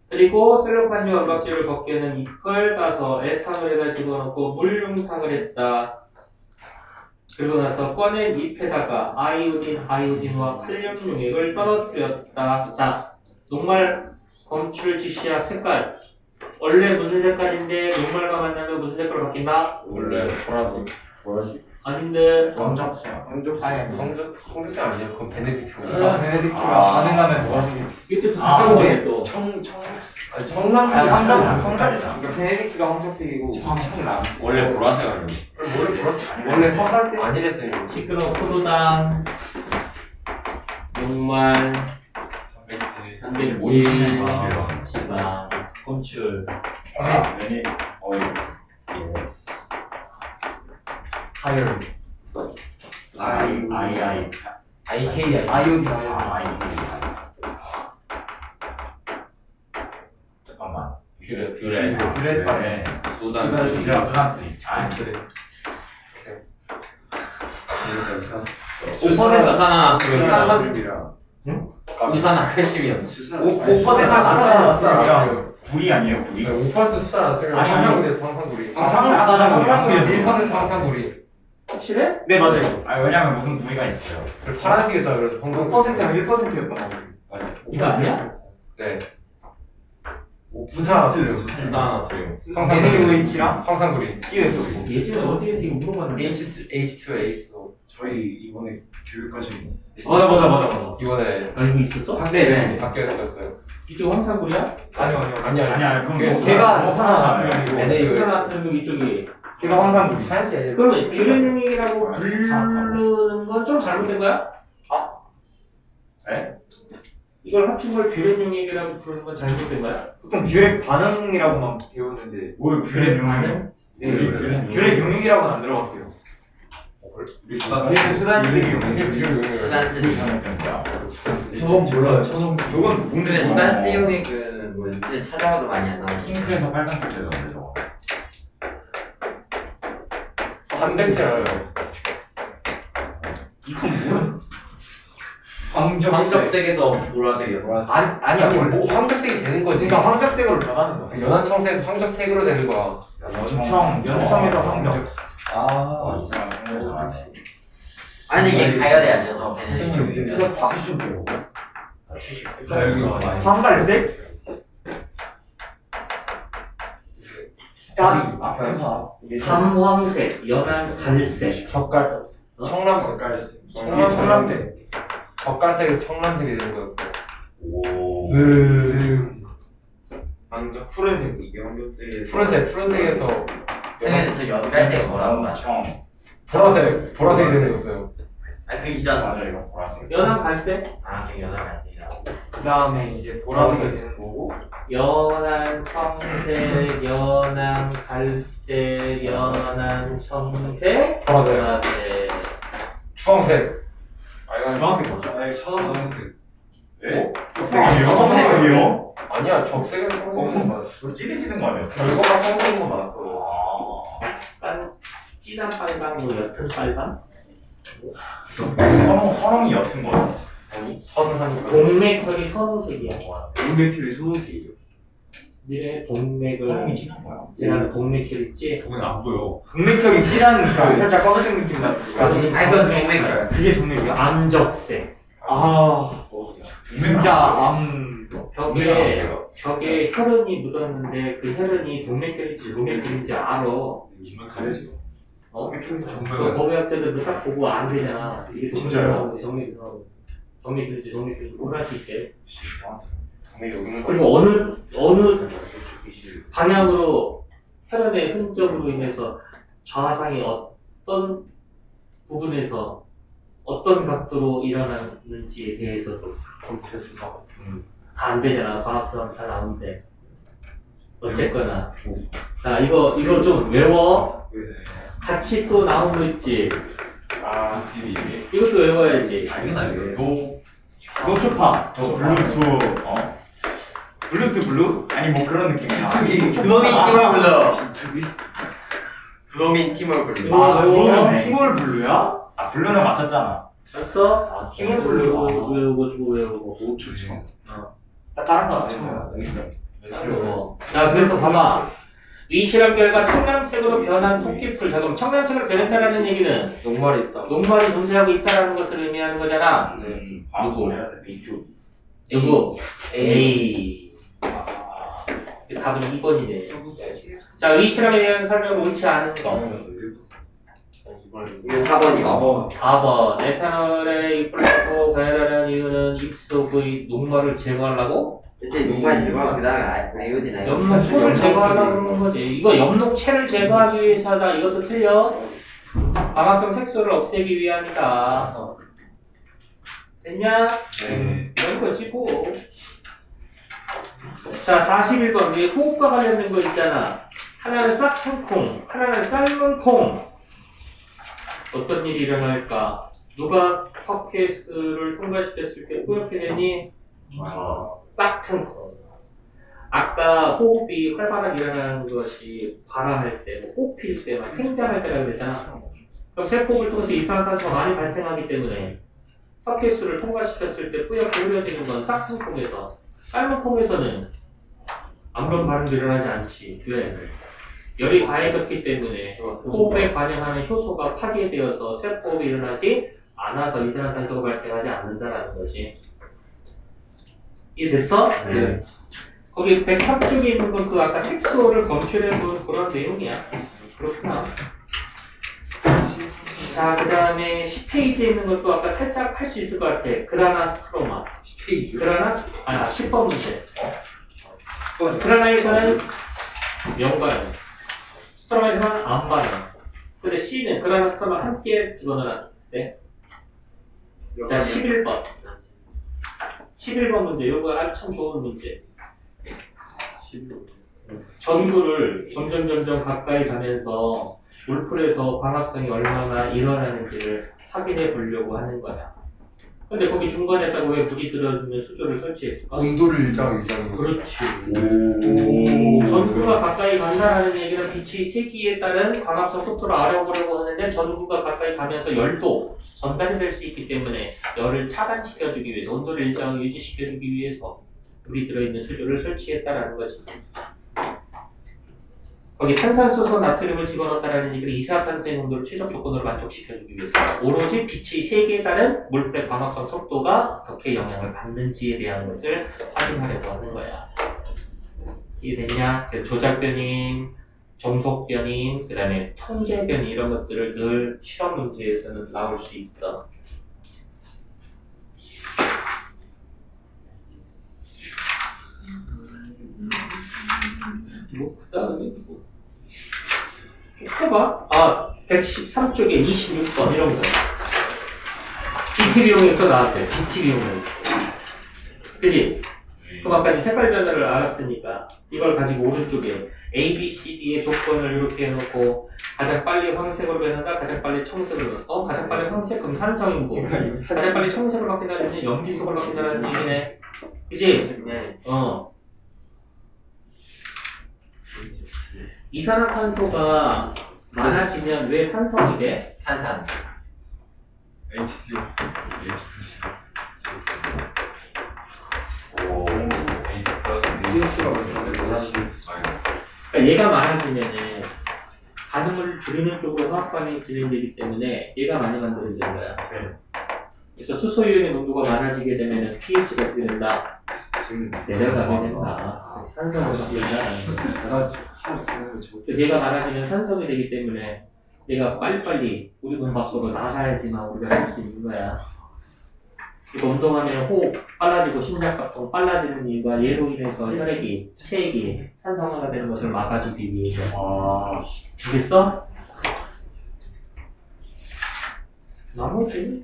그리고 셀로판지와 은박지를 벗겨는 잎을 따서 에탄올에다 집어넣고 물융상을 했다. 그리고 나서 꺼낸 잎에다가 아이오딘과 칼륨 용액을 떨어뜨렸다. 자, 녹말 검출 지시약 색깔. 원래 무슨 색깔인데 녹말과 만나면 무슨 색깔로 바뀐다? 원래 보라색. 아닌데. 검정색. 홍색 아니에요? 그건 베네딕트. 베네딕트가 가능하면 뭐하지? 이때 또 바꿔 보네 또. 황색이다. 베네딕트가 황색색이고 원래 보라색 아니에요? 원래 보라색 아니에요? 원래 황색. 아니랬어요. 시끄러워 포도당 녹말 단백질, 지방, 곤출. 얘네 하열. IKI. 아이오딘 잠깐만. 뷰레. 뷰레. 수단수 수단수리. 수산화 수산화 칼슘이요. 5% 수산화. 구리 아니에요? 구리? 5% 수산 안 쓰면 아니, 황산구리에서 황산구리. 황산구리. 1% 황산구리. 확실해? 네 맞아요. 왜냐면 무슨 구리가 있어요. 그 파란색이었잖아. 그래서 황산구리. 5%랑 1%였던 거 같아요. 이거 아니야? 네. 부산화트륨. 수산화트륨 황산구리. NaOH랑 황산구리. COSO. 예전에 어디에서 이거 물어봤는데? H2ASO. 저희 이번에 교육까지 맞아. 이번에 알고 있었어? 네네. 학교에서 배웠어요. 이쪽 황산구리야? 아니요. 아니야, 그건 학교에서. 걔가 뭐 수산화트륨이고 NaOS. 황산구리 이쪽이. 걔가 황산구리. 하얀게 그러면 뷰레능이라고 부르는 건 좀 잘못된 거야? 네? 이걸 합친 걸 뷰레능이라고 부르는 건 잘못된 거야? 보통 뷰렉 반응이라고만 배웠는데 뭘 뷰레 중하는? 네, 뷰렉 용융이라고는 안 들어봤어요. 우리 뷰렉 수단수리 수단쓰리. 저건 몰라요. 저건 근데 수단쓰리용의 그 뭐지 찾아봐도 많이 안 나와. 핑크에서 빨간색 되는 거. 단백질 알아요. 이건 뭐야? 황적색에서 보라색이야 아니야. 뭐 황적색이 되는 거지. 그러니까 황적색으로 변하는 거. 연한청색에서 황적색으로 되는 거야. 연청에서 황적. 이상한 아니 이게 가열해야죠. 저 걔는. 그래서 다시 좀 배워. 가열이 황갈색? 까비. 삼황색, 연한 갈색. 젓갈. 청람색. 청람색. 젓갈색에서 청람색이 되는 거였어. 오. 황적 푸른색. 이게 황적색에서 푸른색에서 걔는 저 연갈색 뭐라고 하죠? 청. 보라색이 되는 거였어요. 아그 있잖아. 맞아, 이거 보라색. 연한 갈색, 아 그게 연갈색이다. 그 다음에 이제 보라색이 되는 거고. 연한 청색, 연한 갈색, 연한 청색, 보라색. 보라색. 주황색. 주황색 뭐죠? 천원색. 네? 천원색이요? 아니야 적색에서 청색인 거 맞았어. 찌릿지는 거 아니에요? 결과가 청색인 거 맞았어. 약간 진한 빨강, 뭐 옅은 빨강? 선홍이 옅은 거예요. 선하니까. 동맥혈이 선홍색이야. 동맥혈이 소홍색이에요. 니네 동맥을 선홍이 찌는 거야. 제가 동맥혈 있지? 그건 안 보여. 동맥혈이 찌라는 그 살짝 검은색 느낌 나는 거. 아니 그건 동맥이야. 그게 동맥이야? 암적색. 아 진짜 암. 벽에 혈흔이 묻었는데 그 혈흔이 동맥혈인지 동맥혈인지 알아. 정말 가려졌어. 어? 정말 법의학 때도 그딱 보고 안 되잖아. 이게 진짜요? 정맥혈인지 구분할 수 있게. 정말 여기는 그리고 어느 방향으로 혈흔의 흔적으로 인해서 좌상이 어떤 부분에서 어떤 각도로 일어났는지에 대해서도 검체 수사. 다 안 되잖아. 과학처럼 다 나오는데. 어쨌거나. 자, 이거 좀 외워. 같이 또 나온 거 있지. 이것도 외워야지. 이건 알겠어. 노초파. 블루투, 블루투 블루? 아니 뭐 그런 느낌이야. 브로민 팀을 불러. 브로민 팀을 불러. 아, 블루네. 팀월 블루야? 아, 블루는 맞췄잖아. 알았어? 팀을 불러. 외우고 주고 외우고. 딱 다른 거 아니야? 외우고. 자, 그래서 봐봐. 위 실험 결과 청량색으로 변한 토끼풀. 자, 그럼 청량색으로 변했다라는 얘기는 녹말이 있다. 녹말이 존재하고 있다라는 것을 의미하는 거잖아. 누구? 해야 돼. B2. 누구? A. 답은 2번이네. 자, 위 실험에 대한 설명 옳지 않은 거. 이거 4번이요. 4번. 에탄올에 입을 쓰고 가열하는 이유는 입속의 녹말을 제거하려고? 대체 녹말 제거하고 그 다음에 아이오딘 엽록소를 제거하려고 그러는 거지. 이거 엽록체를 제거하기 위해서다. 이것도 틀려. 광합성 색소를 없애기 위함이다. 됐냐? 네. 이런 거지 뭐. 자, 41번. 위에 호흡과 관련된 거 있잖아. 하나는 싹탕콩, 하나는 삶은 콩. 어떤 일이 일어날까? 누가 팟캐스트를 통과시켰을 때 뿌옇게 되니? 싹탕콩. 아까 호흡이 활발하게 일어나는 것이 발화할 때, 뭐 꽃필 때, 막 생장할 때라고 그랬잖아. 그럼 세포를 통해서 이산화탄소가 많이 발생하기 때문에 팟캐스트를 통과시켰을 때 뿌옇게 흐려지는 건 싹탕콩에서, 삶은 콩에서는 아무런 반응도 일어나지 않지. 왜? 열이 가해졌기 때문에 호흡에 관여하는 효소가 파괴되어서 세포호흡이 일어나지 않아서 이산화탄소가 발생하지 않는다라는 거지. 이해됐어? 네. 거기 103쪽에 있는 건 그 아까 색소를 검출해본 그런 내용이야. 그렇구나. 자, 그 다음에 10페이지에 있는 것도 아까 살짝 할 수 있을 것 같아. 그라나 스트로마. 10번 문제. 그라나에서는 명반응, 스트로마에서는 암반응. 근데 C는 그라나 스트로마 함께 집어넣었을 때. 자, 11번. 11번 문제. 이거 아주 참 좋은 문제. 전구를 점점 가까이 가면서 물풀에서 광합성이 얼마나 일어나는지를 확인해 보려고 하는 거야. 근데 거기 중간에다가 왜 물이 들어주는 수조를 설치했을까? 온도를 유지하는 거지. 그렇지. 전구가 가까이 간다라는 얘기는 빛이 세기에 따른 광합성 속도를 알아보려고 하는데 전구가 가까이 가면서 열도 전달이 될 수 있기 때문에 열을 차단시켜주기 위해서 온도를 일정하게 유지시켜주기 위해서 물이 들어있는 수조를 설치했다라는 거지. 거기 탄산수소 나트륨을 집어넣었다라는 얘기는 이산화탄소의 농도를 최적 조건으로 만족시켜주기 위해서 오로지 빛의 세기에 따른 물풀의 광합성 속도가 어떻게 영향을 받는지에 대한 것을 확인하려고 하는 거야. 이해됐냐? 조작 변인, 종속 변인, 그 다음에 통제 변인 이런 것들을 늘 실험 문제에서는 나올 수 있어. 그 다음에 뭐 해봐. 113쪽에 26번 이런 거. BT 비용이 또 나왔대. BT 비용이. 그지? 그럼 아까 색깔 변화를 알았으니까 이걸 가지고 오른쪽에 A, B, C, D의 조건을 이렇게 해놓고 가장 빨리 황색으로 변한다, 가장 빨리 청색으로 변한다. 가장 빨리 황색 그럼 산성이고 가장 빨리 청색으로 바뀐다는 얘기는 염기속으로 바뀐다는 얘기네. 그지? 네. 이산화탄소가 많아지면 왜 산성이 돼? 탄산. HCS, H2C, 그러니까 얘가 많아지면은 반응을 줄이는 쪽으로 화학 반응이 진행되기 때문에 얘가 많이 만들어지는 거야. 그래서 수소이온의 농도가 많아지게 되면은 pH가 어떻게 된다? 내려가게 된다. 산성으로 바뀐다. 그래서 얘가 많아지면 산성이 되기 때문에 얘가 빨리빨리 우리 몸 밖으로 나가야지만 우리가 할 수 있는 거야. 이거 운동하면 호흡 빨라지고 심장박동 빨라지는 이유가 얘로 인해서 혈액이, 체액이 산성화가 되는 것을 막아주기 위해서. 알겠어? 나머지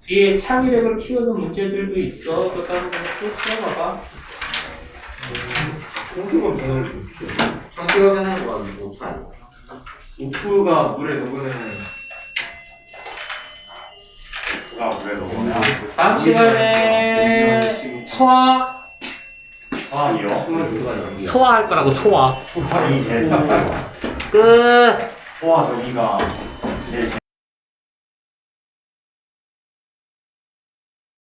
뒤에 창의력을 키우는 문제들도 있어. 그거 다른 거또 풀어봐봐. 홍수가 변화를 청기가 변하는 건 녹수 아니야? 우프가 물에 녹으면 다음 시간에 소화 소화할 거라고 소화. 수화이 제일 쌉싸고 끝. 소화 저기가